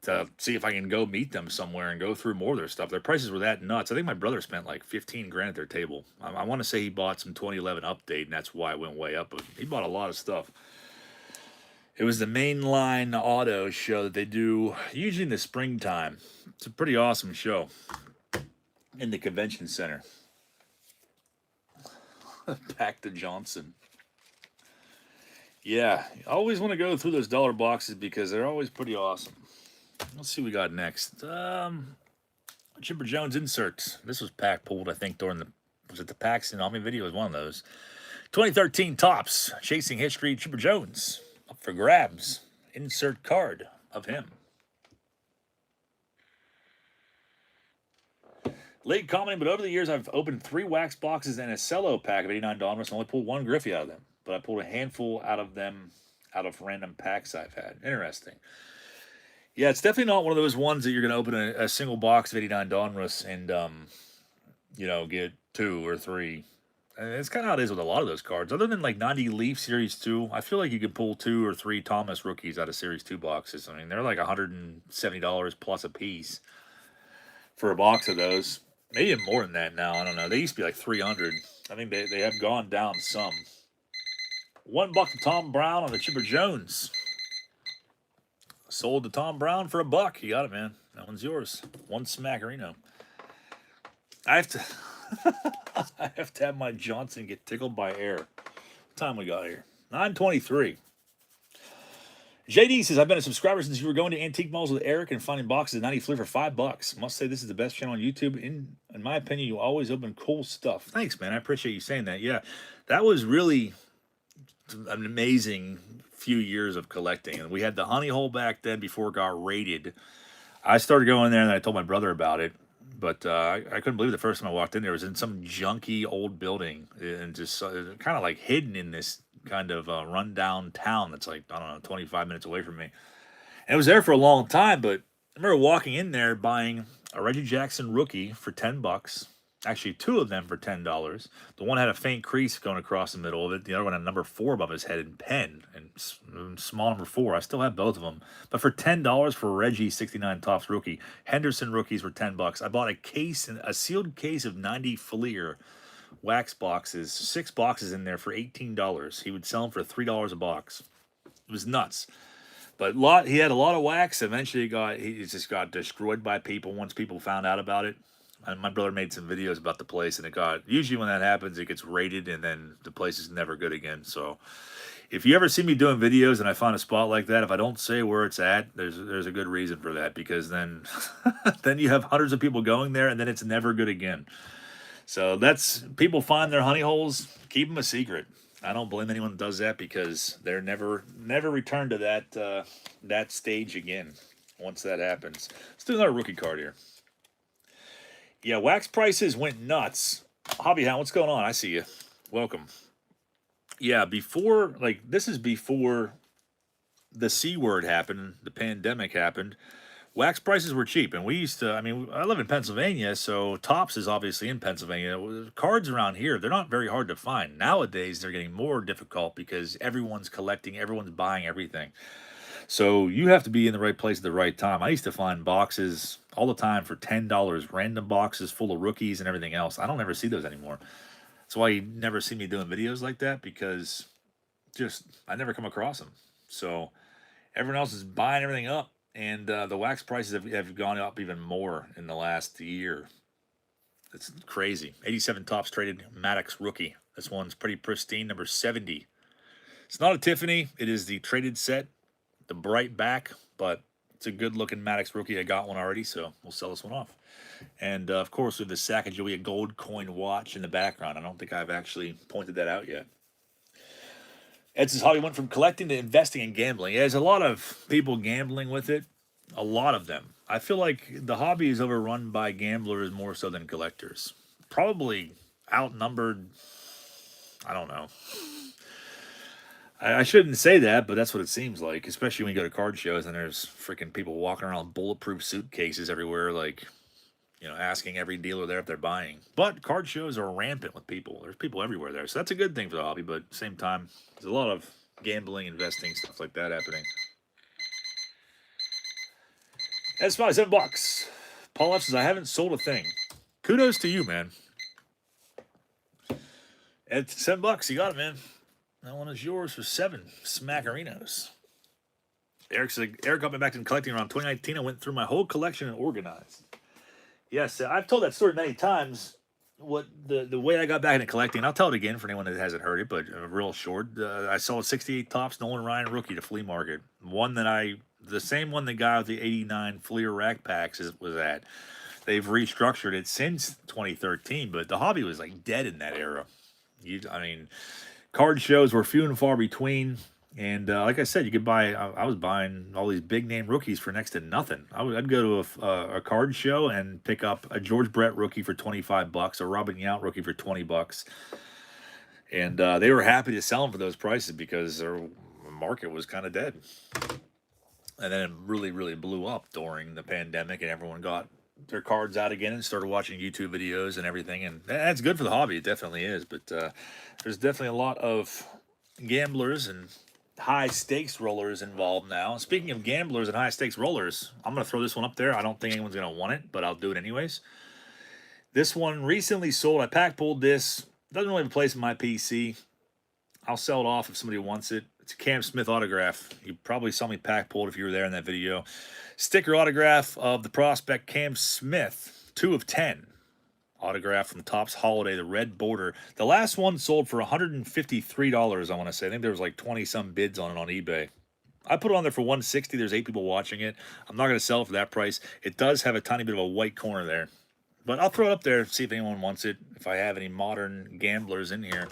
to see if I can go meet them somewhere and go through more of their stuff. Their prices were that nuts. I think my brother spent like 15 grand at their table. I want to say he bought some 2011 update, and that's why it went way up. But he bought a lot of stuff. It was the mainline auto show that they do usually in the springtime. It's a pretty awesome show in the convention center. Back to Johnson. Yeah, I always want to go through those dollar boxes because they're always pretty awesome. Let's see what we got next. Chipper Jones inserts. This was pack pulled, I think, during was it the Paxton Omni video? It was one of those. 2013 Topps, Chasing History, Chipper Jones. Up for grabs. Insert card of him. Late commenting, but over the years I've opened 3 wax boxes and a cello pack of 89 Donruss and only pulled 1 Griffey out of them. But I pulled a handful out of them out of random packs I've had. Interesting. Yeah, it's definitely not one of those ones that you're going to open a single box of 89 Donruss and, get 2 or 3. And it's kind of how it is with a lot of those cards. Other than like 90 Leaf Series 2, I feel like you could pull 2 or 3 Thomas rookies out of Series 2 boxes. I mean, they're like $170 plus a piece for a box of those. Maybe even more than that now. I don't know. They used to be like $300. I think they have gone down some. $1 to Tom Brown on the Chipper Jones. Sold to Tom Brown for $1. You got it, man. That one's yours. One smackerino. I have to... I have to have my Johnson get tickled by air. What time we got here? 9:23. JD says, I've been a subscriber since you were going to antique malls with Eric and finding boxes of 90 flea for $5. Must say this is the best channel on YouTube. In my opinion, you always open cool stuff. Thanks, man. I appreciate you saying that. Yeah, that was really an amazing few years of collecting. And we had the honey hole back then before it got raided. I started going there and I told my brother about it. But I couldn't believe the first time I walked in there. It was in some junky old building and just kind of like hidden in this kind of rundown town that's like, I don't know, 25 minutes away from me. And it was there for a long time, but I remember walking in there buying a Reggie Jackson rookie for $10. Actually, two of them for $10. The one had a faint crease going across the middle of it. The other one had number 4 above his head in pen and small number 4. I still have both of them. But for $10 for Reggie 69 Topps rookie, Henderson rookies were $10. I bought a sealed case of 90 Fleer wax boxes, 6 boxes in there for $18. He would sell them for $3 a box. It was nuts. But he had a lot of wax. Eventually, he just got destroyed by people once people found out about it. And my brother made some videos about the place, and usually when that happens, it gets raided, and then the place is never good again. So if you ever see me doing videos and I find a spot like that, if I don't say where it's at, there's a good reason for that, because then then you have hundreds of people going there, and then it's never good again. So people find their honey holes, keep them a secret. I don't blame anyone that does that, because they're never return to that stage again once that happens. Let's do another rookie card here. Yeah, wax prices went nuts. Hobby Hound, what's going on? I see you. Welcome. Yeah, this is before the C word happened, the pandemic happened. Wax prices were cheap, and I live in Pennsylvania, so Topps is obviously in Pennsylvania. Cards around here, they're not very hard to find. Nowadays, they're getting more difficult because everyone's collecting, everyone's buying everything. So you have to be in the right place at the right time. I used to find boxes all the time for $10, random boxes full of rookies and everything else. I don't ever see those anymore. That's why you never see me doing videos like that, because I never come across them. So everyone else is buying everything up, and the wax prices have gone up even more in the last year. It's crazy. 87 Topps traded Maddox rookie. This one's pretty pristine, number 70. It's not a Tiffany. It is the traded set, the bright back, but it's a good-looking Maddox rookie. I got one already, so we'll sell this one off. And, of course, with the Sacagawea gold coin watch in the background. I don't think I've actually pointed that out yet. Edson's hobby went from collecting to investing and gambling. Yeah, there's a lot of people gambling with it, a lot of them. I feel like the hobby is overrun by gamblers more so than collectors. Probably outnumbered, I don't know. I shouldn't say that, but that's what it seems like, especially when you go to card shows and there's freaking people walking around with bulletproof suitcases everywhere, asking every dealer there if they're buying. But card shows are rampant with people. There's people everywhere there, so that's a good thing for the hobby, but at the same time, there's a lot of gambling, investing, stuff like that happening. That's probably $7. Paul F says, I haven't sold a thing. Kudos to you, man. At $7, you got it, man. That one is yours for 7 Smackerinos. Eric said, Eric got me back in collecting around 2019. I went through my whole collection and organized. Yes, I've told that story many times. What the way I got back into collecting, I'll tell it again for anyone that hasn't heard it, but real short. I sold 68 Topps Nolan Ryan rookie to flea market. The same one the guy with the 89 Fleer rack packs was at. They've restructured it since 2013, but the hobby was like dead in that era. Card shows were few and far between, and like I said, you could buy. I was buying all these big name rookies for next to nothing. I'd go to a card show and pick up a George Brett rookie for $25, a Robin Yount rookie for $20, and they were happy to sell them for those prices because their market was kind of dead. And then it really, really blew up during the pandemic, and everyone got their cards out again and started watching YouTube videos and everything, and that's good for the hobby. It definitely is, but there's definitely a lot of gamblers and high stakes rollers involved now. Speaking of gamblers and high stakes rollers, I'm going to throw this one up there. I don't think anyone's going to want it, but I'll do it anyways. This one recently sold. I pack pulled this. Doesn't really have a place in my PC. I'll sell it off if somebody wants it. It's a Cam Smith autograph. You probably saw me pack pulled if you were there in that video. Sticker autograph of the prospect Cam Smith, 2 of 10. Autograph from Topps Holiday, the red border. The last one sold for $153, I want to say. I think there was like 20-some bids on it on eBay. I put it on there for 160. There's 8 people watching it. I'm not going to sell it for that price. It does have a tiny bit of a white corner there. But I'll throw it up there and see if anyone wants it, if I have any modern gamblers in here.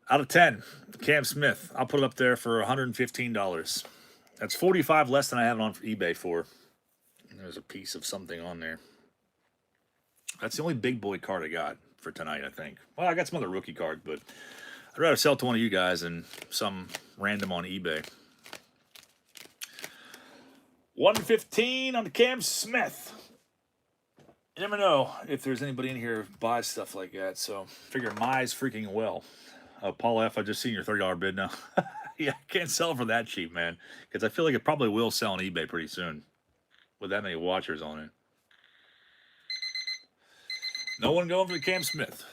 Out of 10, Cam Smith. I'll put it up there for $115. That's 45 less than I have it on eBay for. There's a piece of something on there. That's the only big boy card I got for tonight, I think. Well, I got some other rookie card, but I'd rather sell it to one of you guys than some random on eBay. 115 on the Cam Smith. You never know if there's anybody in here who buys stuff like that, so figure mine's freaking well. Paul F., I just seen your $30 bid now. Yeah, I can't sell for that cheap, man, because I feel like it probably will sell on eBay pretty soon with that many watchers on it. No one going for the Cam Smith.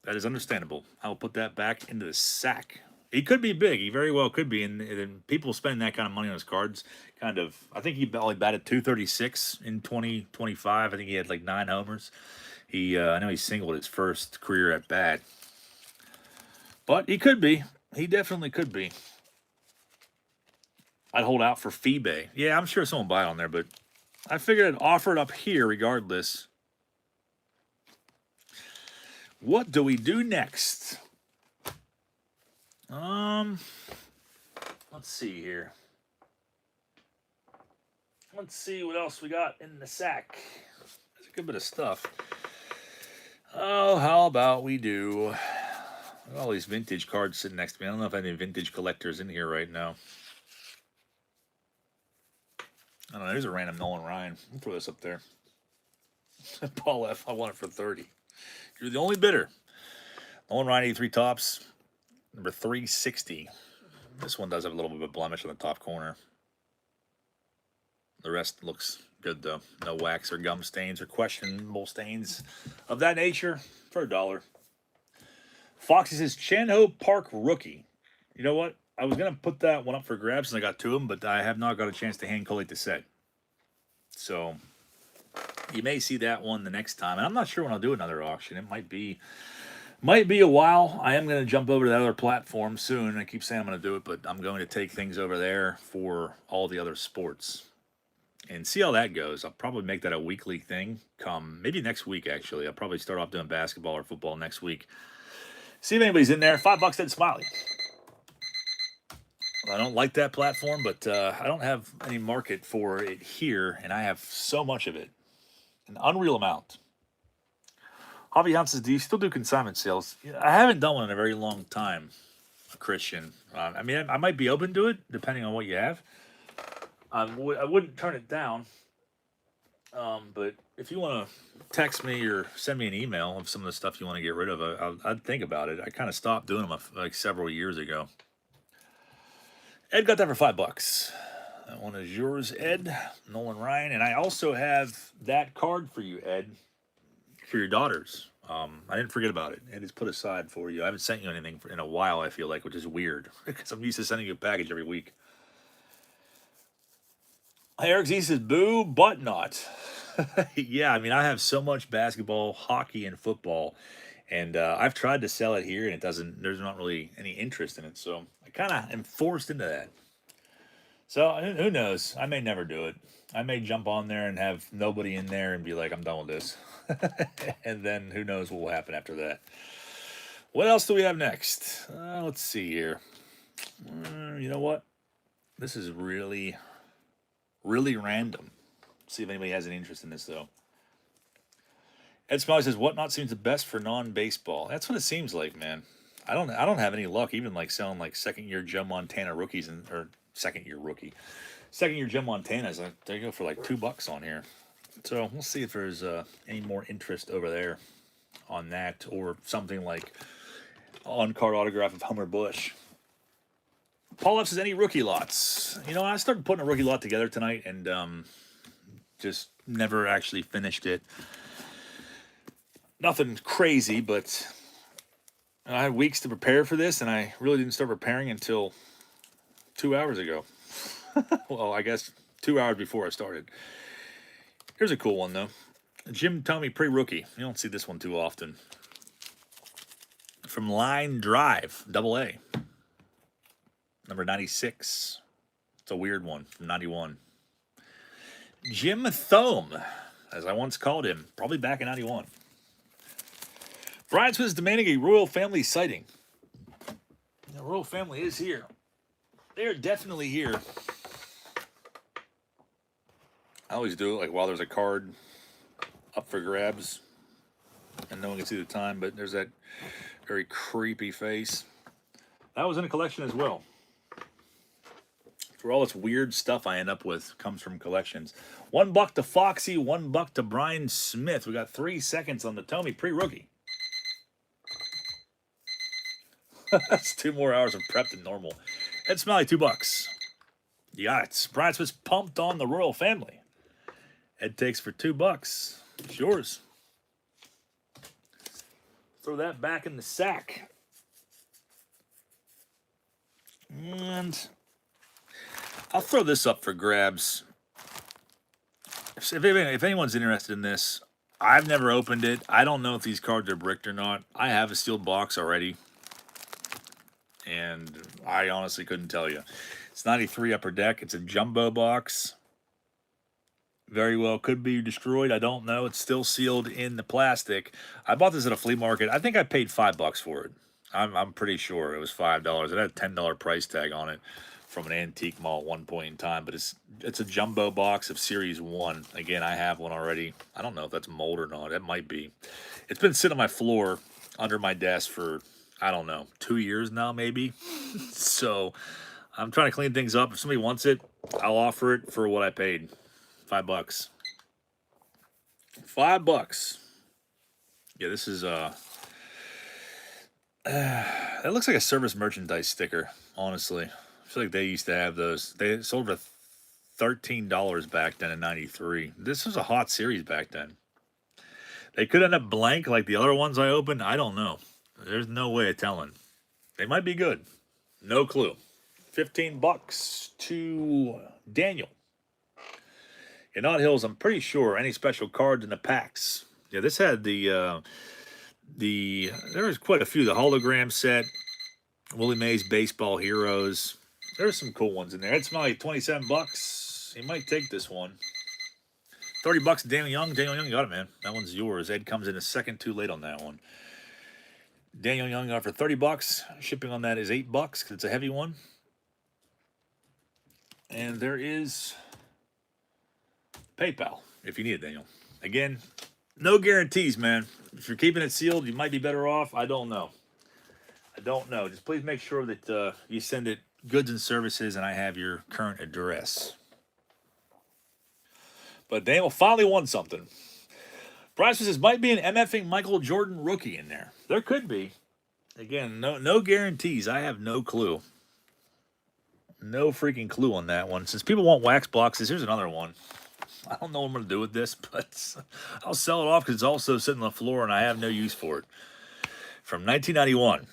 That is understandable. I'll put that back into the sack. He could be big. He very well could be. And people spending that kind of money on his cards, kind of, I think he only batted .236 in 2025. I think he had like 9 homers. I know he singled his first career at bat. But he could be. He definitely could be. I'd hold out for FeeBay. Yeah, I'm sure someone will buy it on there, but I figured I'd offer it up here regardless. What do we do next? Let's see here. Let's see what else we got in the sack. There's a good bit of stuff. Oh, how about we do all these vintage cards sitting next to me. I don't know if I have any vintage collectors in here right now. I don't know. There's a random Nolan Ryan. I'll throw this up there. Paul F., I want it for 30. You're the only bidder. Nolan Ryan 83 tops, number 360. This one does have a little bit of a blemish on the top corner. The rest looks good, though. No wax or gum stains or questionable stains of that nature for $1. Foxy says, Chan-Ho Park rookie. You know what? I was going to put that one up for grabs, and I got 2 of them, but I have not got a chance to hand collate the set. So you may see that one the next time. And I'm not sure when I'll do another auction. It might be a while. I am going to jump over to that other platform soon. I keep saying I'm going to do it, but I'm going to take things over there for all the other sports and see how that goes. I'll probably make that a weekly thing come maybe next week, actually. I'll probably start off doing basketball or football next week. See if anybody's in there. $5 Dead Smiley. I don't like that platform, but I don't have any market for it here, and I have so much of it. An unreal amount. Javi Hunt says, do you still do consignment sales? I haven't done one in a very long time, Christian. I mean, I might be open to it, depending on what you have. I wouldn't turn it down. But if you want to text me or send me an email of some of the stuff you want to get rid of, I'd think about it. I kind of stopped doing them like several years ago. Ed got that for $5. That one is yours, Ed. Nolan Ryan. And I also have that card for you, Ed, for your daughters. I didn't forget about it. It is put aside for you. I haven't sent you anything in a while, I feel like, which is weird because I'm used to sending you a package every week. Eric Z says, boo, but not. Yeah, I mean, I have so much basketball, hockey, and football, and I've tried to sell it here, and there's not really any interest in it, so I kind of am forced into that. So who knows? I may never do it. I may jump on there and have nobody in there and be like, I'm done with this. And then who knows what will happen after that. What else do we have next? Let's see here. You know what? This is really, really random. See if anybody has any interest in this, though. Ed Smiley says, "Whatnot seems the best for non-baseball." That's what it seems like, man. I don't have any luck, even like selling like second-year Joe Montana rookies or second-year Joe Montanas. They go for like $2 on here. So we'll see if there's any more interest over there on that, or something like on-card autograph of Homer Bush. Paul F says, any rookie lots? You know, I started putting a rookie lot together tonight and just never actually finished it. Nothing crazy, but I had weeks to prepare for this, and I really didn't start preparing until 2 hours ago. Well, I guess 2 hours before I started. Here's a cool one, though. Jim Tomey pre-rookie. You don't see this one too often. From Line Drive, AA. Number 96. It's a weird one from 91. Jim Thome, as I once called him, probably back in 91. Brian was demanding a royal family sighting. The royal family is here. They are definitely here. I always do it like while there's a card up for grabs and no one can see the time, but there's that very creepy face. That was in a collection as well. For all this weird stuff I end up with comes from collections. $1 to Foxy, $1 to Brian Smith. We got 3 seconds on the Tommy pre-rookie. That's 2 more hours of prep than normal. Ed Smiley, $2. You got it. Brian Smith's pumped on the royal family. Ed takes for $2. It's yours. Throw that back in the sack. And I'll throw this up for grabs. If anyone's interested in this, I've never opened it. I don't know if these cards are bricked or not. I have a sealed box already, and I honestly couldn't tell you. It's 93 Upper Deck. It's a jumbo box. Very well could be destroyed. I don't know. It's still sealed in the plastic. I bought this at a flea market. I think I paid $5 for it. I'm pretty sure it was $5. It had a $10 price tag on it from an antique mall at one point in time. But it's a jumbo box of Series 1. Again, I have one already. I don't know if that's mold or not. It might be. It's been sitting on my floor under my desk for, I don't know, 2 years now maybe. So I'm trying to clean things up. If somebody wants it, I'll offer it for what I paid. $5. $5. Yeah, this is that looks like a service merchandise sticker, honestly. I feel like they used to have those. They sold for $13 back then in 93. This was a hot series back then. They could end up blank like the other ones I opened. I don't know. There's no way of telling. They might be good. No clue. $15 to Daniel. In Odd Hills, I'm pretty sure any special cards in the packs. Yeah, this had there was quite a few. The hologram set, Willie Mays Baseball Heroes. There's some cool ones in there. It's probably $27. He might take this one. $30 to Daniel Young. Daniel Young, you got it, man. That one's yours. Ed comes in a second too late on that one. Daniel Young got for $30. Shipping on that is $8 because it's a heavy one. And there is PayPal if you need it, Daniel. Again, no guarantees, man. If you're keeping it sealed, you might be better off. I don't know. Just please make sure that you send it goods and services and I have your current address. But Daniel finally won something. Brian says might be an MFing Michael Jordan rookie in there. There could be. Again, no guarantees. I have no clue. No freaking clue on that one. Since people want wax boxes, here's another one. I don't know what I'm going to do with this, but I'll sell it off because it's also sitting on the floor and I have no use for it. From 1991,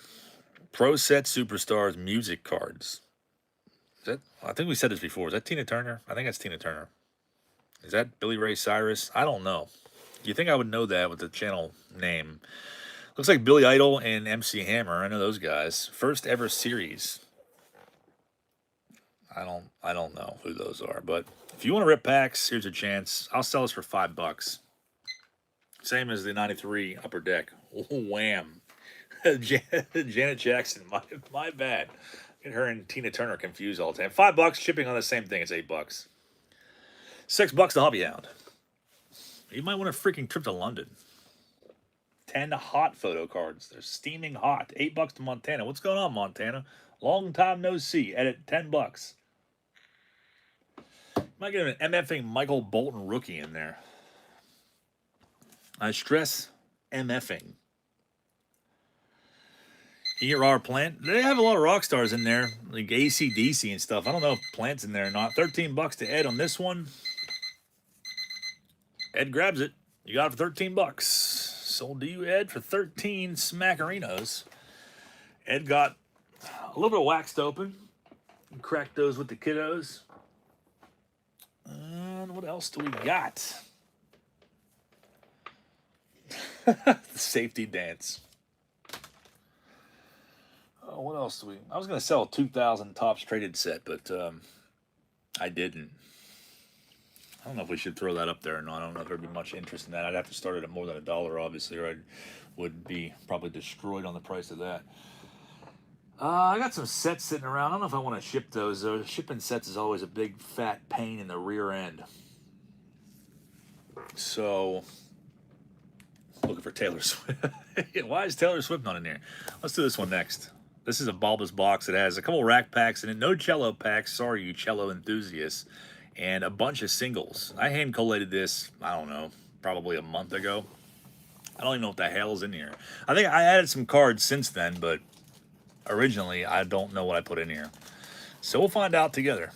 Pro Set Superstars music cards. I think we said this before. Is that Tina Turner? I think that's Tina Turner. Is that Billy Ray Cyrus? I don't know. You think I would know that with the channel name. Looks like Billy Idol and MC Hammer. I know those guys. First ever series. I don't know who those are, but if you want to rip packs, here's a chance. I'll sell this for $5. Same as the 93 Upper Deck. Wham. Janet Jackson. My bad. Get her and Tina Turner confused all the time. $5 shipping on the same thing. It's $8. $6 to Hobby Hound. You might want a freaking trip to London. 10 hot photo cards. They're steaming hot. $8 to Montana. What's going on, Montana? Long time no see. Edit $10. Might get an MFing Michael Bolton rookie in there. I stress MFing. ERR Plant. They have a lot of rock stars in there, like AC/DC and stuff. I don't know if Plant's in there or not. $13 to Ed on this one. Ed grabs it. You got it for $13. Sold to you, Ed, for 13 Smackerinos. Ed got a little bit of waxed open. Cracked those with the kiddos. And what else do we got? The safety dance. Oh, what else do we... I was going to sell a 2000 Topps traded set, but I didn't. I don't know if we should throw that up there or not. I don't know if there'd be much interest in that. I'd have to start it at more than $1, obviously, or I would be probably destroyed on the price of that. I got some sets sitting around. I don't know if I want to ship those, though. Shipping sets is always a big fat pain in the rear end. So, looking for Taylor Swift. Why is Taylor Swift not in here? Let's do this one next. This is a bulbous box. It has a couple rack packs in it. No cello packs. Sorry, you cello enthusiasts. And a bunch of singles. I hand collated this, I don't know, probably a month ago. I don't even know what the hell's in here. I think I added some cards since then, but originally I don't know what I put in here. So we'll find out together.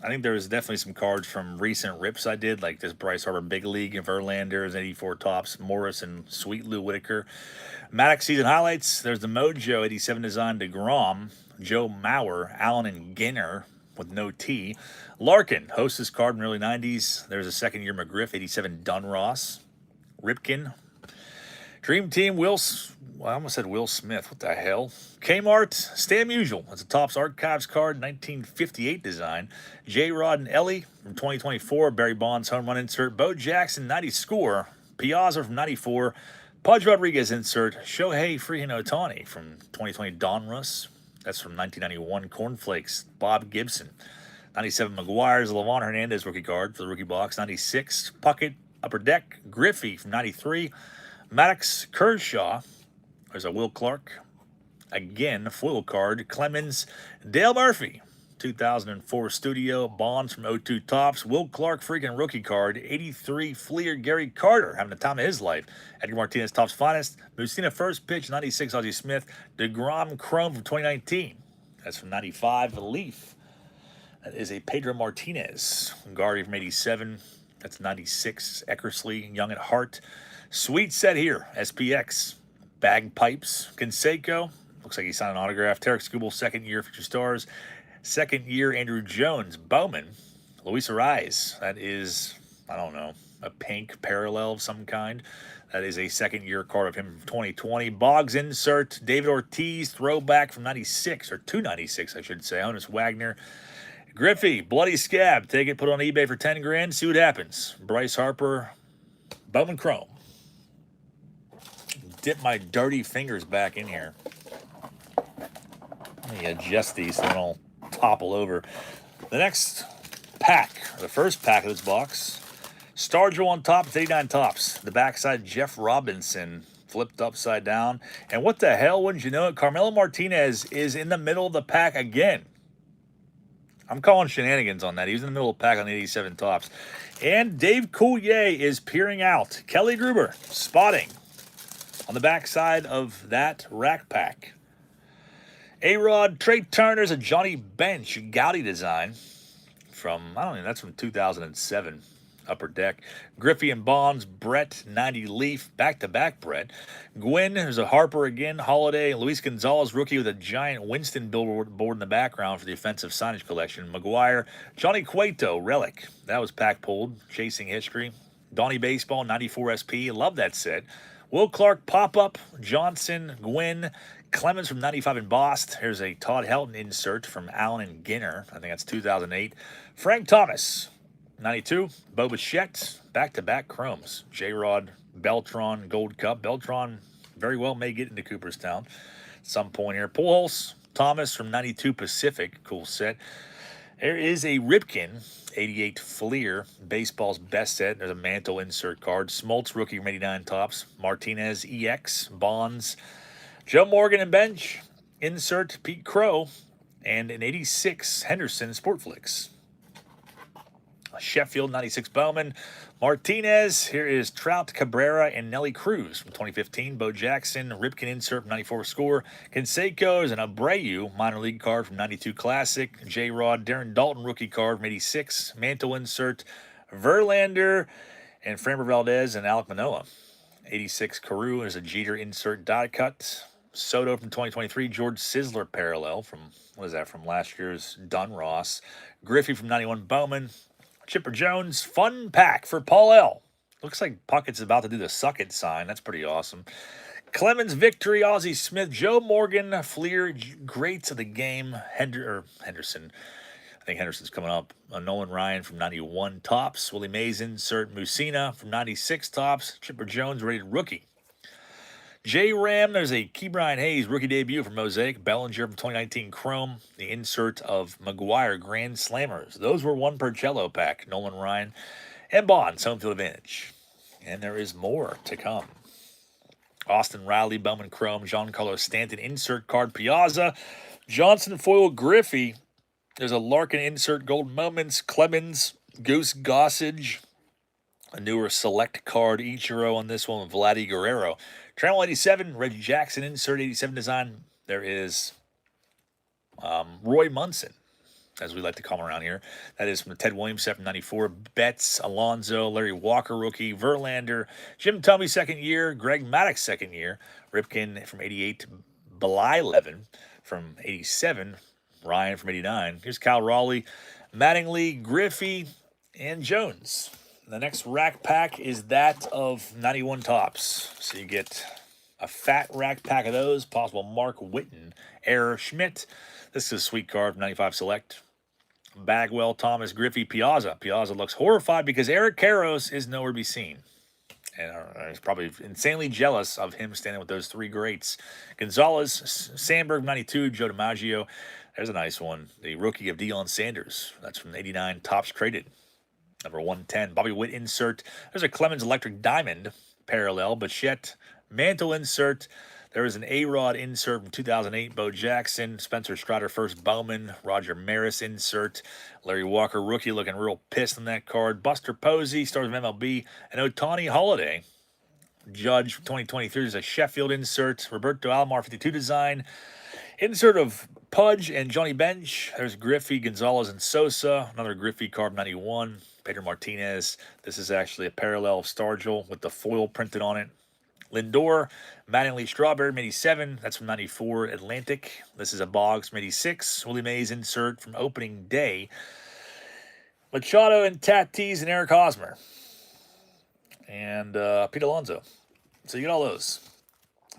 I think there's definitely some cards from recent rips I did, like this Bryce Harper Big League and Verlander's 84 Tops, Morris and Sweet Lou Whitaker. Maddox season highlights. There's the Mojo 87 design DeGrom, Joe Mauer, Allen and Ginner with no T. Larkin, hostess card in the early 90s. There's a second year McGriff 87 Dunross. Ripken. Dream Team I almost said Will Smith. What the hell? Kmart, Stam Musial. That's a Topps Archives card, 1958 design. J-Rod and Ellie from 2024. Barry Bonds home run insert. Bo Jackson, 90 score. Piazza from 94. Pudge Rodriguez insert. Shohei Freaking Ohtani from 2020 Donruss. That's from 1991. Cornflakes. Bob Gibson. 97 McGuire's Levon Hernandez rookie card for the rookie box. 96 Puckett Upper Deck. Griffey from 93. Maddox Kershaw. There's a Will Clark. Again, foil card. Clemens Dale Murphy. 2004 Studio. Bonds from 02 Tops. Will Clark freaking rookie card. 83 Fleer Gary Carter having the time of his life. Edgar Martinez Topps Finest. Musina First Pitch. 96 Ozzie Smith. DeGrom Chrome from 2019. That's from 95 Leaf. That is a Pedro Martinez. Guardy from 87. That's 96 Eckersley. Young at Heart. Sweet set here. SPX. Bagpipes. Canseco. Looks like he signed an autograph. Tarek Skubal, second year Future Stars. Second year Andrew Jones. Bowman. Luis Ariz. That is, I don't know, a pink parallel of some kind. That is a second year card of him from 2020. Boggs insert. David Ortiz. Throwback from 96, or 296, I should say. Honus Wagner. Griffey. Bloody Scab. Take it, put it on eBay for 10 grand. See what happens. Bryce Harper. Bowman Chrome. Dip my dirty fingers back in here. Let me adjust these so they don't topple over. The next pack, the first pack of this box, Stargell on top, it's 89 Tops. The backside, Jeff Robinson, flipped upside down. And what the hell, wouldn't you know it? Carmelo Martinez is in the middle of the pack again. I'm calling shenanigans on that. He was in the middle of the pack on the 87 Tops. And Dave Coulier is peering out. Kelly Gruber, spotting on the backside of that rack pack. A-Rod, Trey Turner's a Johnny Bench Gaudy design from, I don't know, that's from 2007. Upper Deck. Griffey and Bonds, Brett, 90 Leaf, back-to-back Brett. Gwynn, there's a Harper again, Holiday, Luis Gonzalez, rookie with a giant Winston billboard in the background for the offensive signage collection. McGuire, Johnny Cueto, Relic. That was pack pulled, Chasing History. Donnie Baseball, 94 SP, love that set. Will Clark, Pop-Up, Johnson, Gwynn, Clemens from 95 embossed. Here's a Todd Helton insert from Allen and Ginner. I think that's 2008. Frank Thomas, 92. Bo Bichette, back-to-back chromes. J-Rod, Beltron, Gold Cup. Beltron very well may get into Cooperstown at some point here. Pujols, Thomas from 92 Pacific. Cool set. There is a Ripken, 88 Fleer, baseball's best set. There's a Mantle insert card. Smoltz, rookie from 89 Tops. Martinez, EX, Bonds. Joe Morgan and Bench, insert Pete Crow, and an 86 Henderson Sportflix. Sheffield, 96 Bowman. Martinez, here is Trout, Cabrera, and Nelly Cruz from 2015. Bo Jackson, Ripken insert from 94 Score. Canseco's and Abreu, minor league card from 92 Classic. J-Rod, Darren Dalton, rookie card from 86. Mantle insert, Verlander, and Framber Valdez and Alek Manoah. 86 Carew, there's a Jeter insert die cut. Soto from 2023, George Sizzler parallel from, what is that, from last year's Dunross. Griffey from 91 Bowman. Chipper Jones, fun pack for Paul L. Looks like Puckett's about to do the suck it sign. That's pretty awesome. Clemens Victory, Ozzie Smith, Joe Morgan, Fleer, greats of the game, Henderson. I think Henderson's coming up. Nolan Ryan from 91 tops. Willie Mays insert. Musina from 96 tops. Chipper Jones rated rookie. J-Ram, there's a Ke'Bryan Hayes rookie debut from Mosaic. Bellinger from 2019 Chrome. The insert of McGuire Grand Slammers. Those were 1 per cello pack. Nolan Ryan and Bonds, home field advantage. And there is more to come. Austin Riley, Bowman Chrome, Giancarlo Stanton insert card Piazza. Johnson foil Griffey. There's a Larkin insert Golden Moments. Clemens, Goose Gossage. A newer select card Ichiro on this one with Vladdy Guerrero. Trammell 87, Reggie Jackson insert 87 design. There is Roy Munson, as we like to call him around here. That is from the Ted Williams set from 94. Betts, Alonso, Larry Walker rookie, Verlander, Jim Tumby second year, Greg Maddox second year, Ripken from 88, Blyleven from 87, Ryan from 89. Here's Cal Raleigh, Mattingly, Griffey, and Jones. The next rack pack is that of 91 tops. So you get a fat rack pack of those. Possible Mark Whitten, Error Schmidt. This is a sweet card from 95 Select. Bagwell, Thomas, Griffey, Piazza. Piazza looks horrified because Eric Karros is nowhere to be seen. And he's probably insanely jealous of him standing with those 3 greats. Gonzalez, Sandberg, 92, Joe DiMaggio. There's a nice one. The rookie of Deion Sanders. That's from 89 tops traded. Number 110, Bobby Witt insert. There's a Clemens Electric Diamond parallel. Bichette Mantle insert. There is an A-Rod insert from 2008, Bo Jackson. Spencer Strider first Bowman. Roger Maris insert. Larry Walker rookie looking real pissed on that card. Buster Posey, stars of MLB. And Ohtani Holiday. Judge 2023 is a Sheffield insert. Roberto Alomar 52 design. Insert of Pudge and Johnny Bench. There's Griffey, Gonzalez, and Sosa. Another Griffey card 91. Pedro Martinez. This is actually a parallel of Stargell with the foil printed on it. Lindor, Mattingly Strawberry, 87. That's from 94 Atlantic. This is a Boggs from 86. Willie Mays insert from opening day. Machado and Tatis and Eric Hosmer. And Pete Alonso. So you get all those.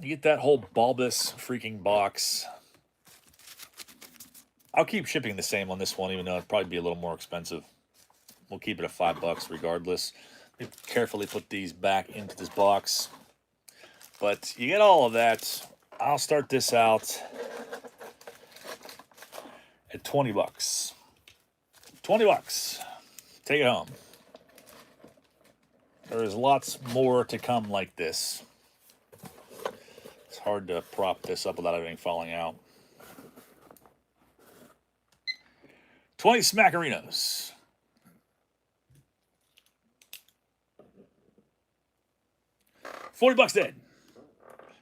You get that whole bulbous freaking box. I'll keep shipping the same on this one, even though it'd probably be a little more expensive. We'll keep it at $5 regardless. Let me carefully put these back into this box. But you get all of that. I'll start this out at $20. $20. Take it home. There is lots more to come like this. It's hard to prop this up without everything falling out. 20 Smackerinos. $40 dead.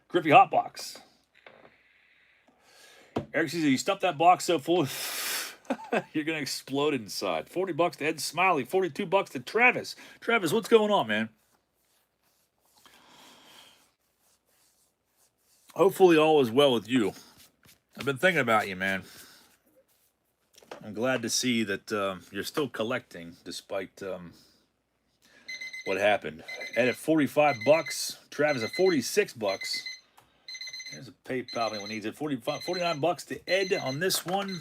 Griffey Hot Box. Eric says, you stuff that box so full, you're going to explode inside. $40 to Ed Smiley. $42 to Travis. Travis, what's going on, man? Hopefully all is well with you. I've been thinking about you, man. I'm glad to see that you're still collecting despite what happened. Ed at $45. Travis at $46. There's a PayPal if anyone needs it. $49 to Ed on this one.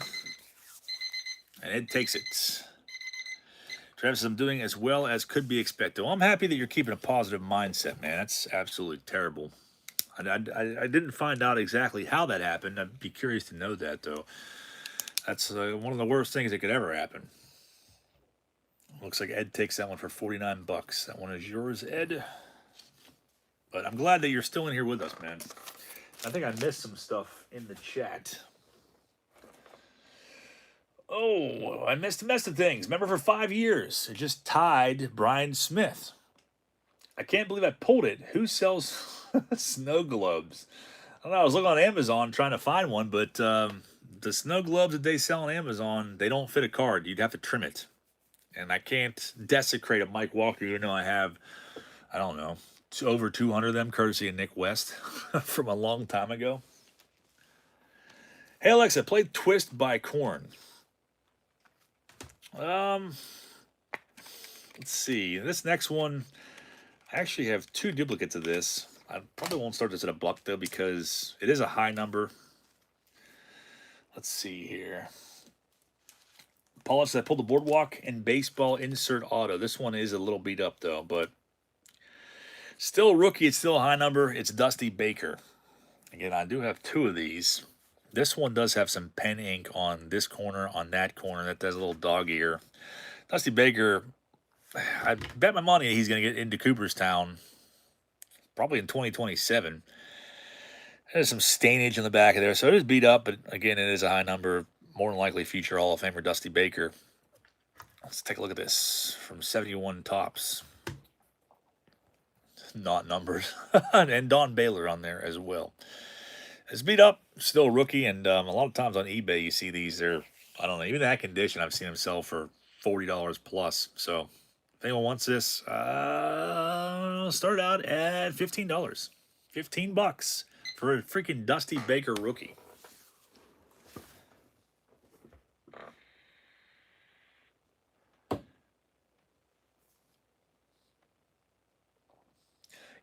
And Ed takes it. Travis, I'm doing as well as could be expected. Well, I'm happy that you're keeping a positive mindset, man. That's absolutely terrible. I didn't find out exactly how that happened. I'd be curious to know that, though. That's one of the worst things that could ever happen. Looks like Ed takes that one for $49. That one is yours, Ed. But I'm glad that you're still in here with us, man. I think I missed some stuff in the chat. Oh, I missed the things. Remember, for 5 years, it just tied Brian Smith. I can't believe I pulled it. Who sells snow globes? I don't know. I was looking on Amazon trying to find one, but the snow gloves that they sell on Amazon, they don't fit a card. You'd have to trim it. And I can't desecrate a Mike Walker, even though I have, I don't know, over 200 of them, courtesy of Nick West from a long time ago. Hey, Alexa, play Twist by Korn. Let's see. This next one, I actually have 2 duplicates of this. I probably won't start this at $1, though, because it is a high number. Let's see here. Apologies, I pulled the Boardwalk and Baseball insert auto. This one is a little beat up, though, but still a rookie. It's still a high number. It's Dusty Baker. Again, I do have 2 of these. This one does have some pen ink on this corner, on that corner. That does a little dog ear. Dusty Baker, I bet my money he's going to get into Cooperstown probably in 2027. There's some stainage in the back of there, so it is beat up, but again, it is a high number. More than likely future Hall of Famer Dusty Baker. Let's take a look at this from 71 Tops. Not numbered. And Don Baylor on there as well. It's beat up, still a rookie, and a lot of times on eBay you see these. They're, I don't know, even that condition I've seen them sell for $40 plus. So if anyone wants this, start out at $15. $15 for a freaking Dusty Baker rookie.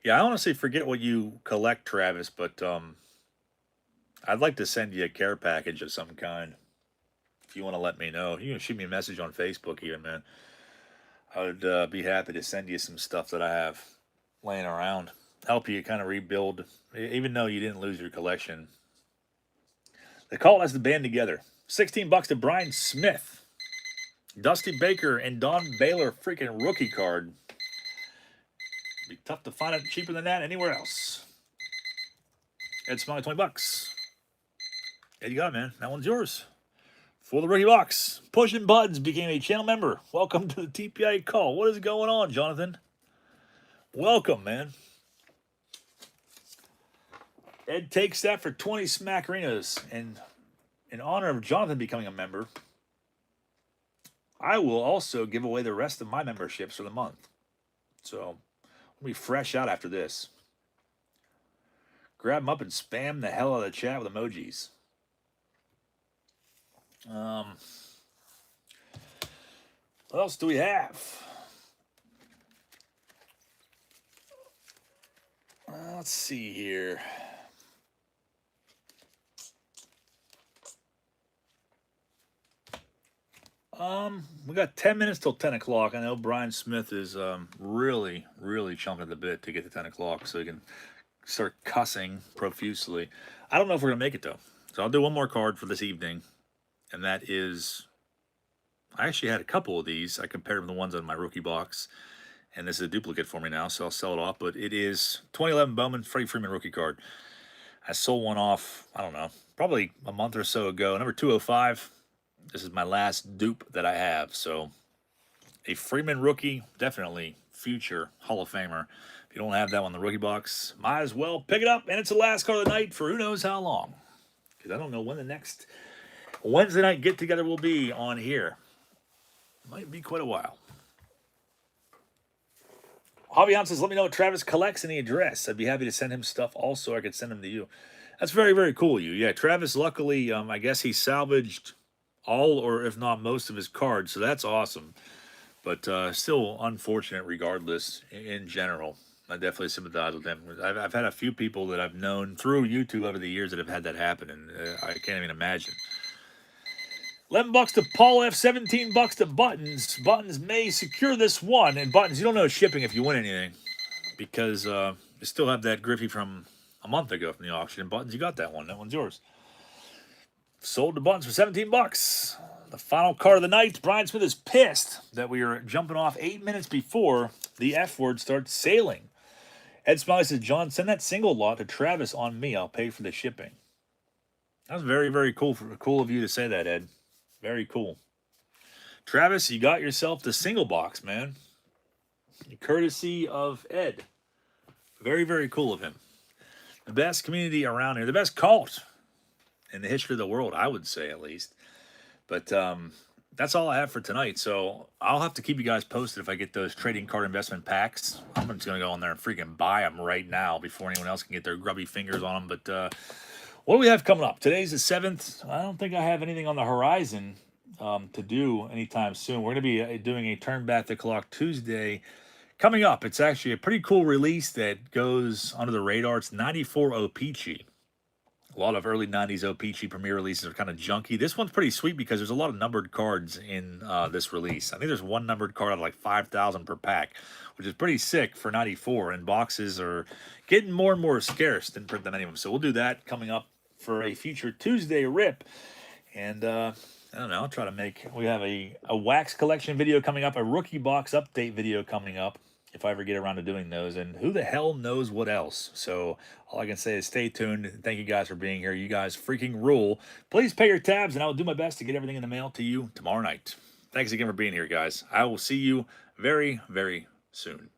Yeah, I honestly forget what you collect, Travis, but I'd like to send you a care package of some kind. If you want to let me know, you can shoot me a message on Facebook even, man. I would be happy to send you some stuff that I have laying around. Help you kind of rebuild, even though you didn't lose your collection. The call has the band together. $16 to Brian Smith. Dusty Baker and Don Baylor freaking rookie card. Be tough to find it cheaper than that anywhere else. Ed Smiley, $20. Ed, you got it, man. That one's yours. For the rookie box, Pushing Buttons became a channel member. Welcome to the TPIA call. What is going on, Jonathan? Welcome, man. Ed takes that for 20 Smackerinos. And in honor of Jonathan becoming a member, I will also give away the rest of my memberships for the month. So we'll be fresh out after this. Grab them up and spam the hell out of the chat with emojis. What else do we have? Let's see here. We got 10 minutes till 10 o'clock. I know Brian Smith is really chomping at the bit to get to 10 o'clock so he can start cussing profusely. I don't know if we're going to make it, though. So I'll do one more card for this evening, and that is... I actually had a couple of these. I compared them to the ones on my rookie box, and this is a duplicate for me now, so I'll sell it off. But it is 2011 Bowman Freddie Freeman rookie card. I sold one off, I don't know, probably a month or so ago. Number 205. This is my last dupe that I have. So a Freeman rookie, definitely future Hall of Famer. If you don't have that one in the rookie box, might as well pick it up. And it's the last card of the night for who knows how long. Because I don't know when the next Wednesday night get-together will be on here. Might be quite a while. Hobby says, let me know what Travis collects and the address. I'd be happy to send him stuff also. I could send them to you. That's very cool of you. Yeah, Travis, luckily, I guess he salvaged all or if not most of his cards, so that's awesome. But still unfortunate regardless in general. I definitely sympathize with him. I've had a few people that I've known through YouTube over the years that have had that happen, and I can't even imagine. $11 to Paul F, $17 to Buttons. Buttons may secure this one, and Buttons, you don't know shipping if you win anything, because you still have that Griffey from a month ago from the auction. And Buttons, you got that one. That one's yours. Sold to Buttons for $17. The final card of the night. Brian Smith is pissed that we are jumping off 8 minutes before the F word starts sailing. Ed Smiley says, John, send that single lot to Travis on me. I'll pay for the shipping. That was very cool of you to say that, Ed. Very cool. Travis, you got yourself the single box, man. Courtesy of Ed. Very cool of him. The best community around here. The best cult in the history of the world, I would say, at least. But that's all I have for tonight. So I'll have to keep you guys posted if I get those trading card investment packs. I'm just going to go in there and freaking buy them right now before anyone else can get their grubby fingers on them. But what do we have coming up? Today's the 7th. I don't think I have anything on the horizon to do anytime soon. We're going to be doing a Turn Back the Clock Tuesday coming up. It's actually a pretty cool release that goes under the radar. It's 94 O-Peachy. A lot of early 90s O-Pee-Chee Premier releases are kind of junky. This one's pretty sweet because there's a lot of numbered cards in this release. I think there's one numbered card out of like 5,000 per pack, which is pretty sick for 94, and boxes are getting more and more scarce than print them anyway. So we'll do that coming up for a future Tuesday rip. And I don't know, I'll try to make, we have a wax collection video coming up, a rookie box update video coming up, if I ever get around to doing those, and who the hell knows what else. So all I can say is stay tuned. Thank you guys for being here. You guys freaking rule. Please pay your tabs, and I will do my best to get everything in the mail to you tomorrow night. Thanks again for being here, guys. I will see you very, very soon.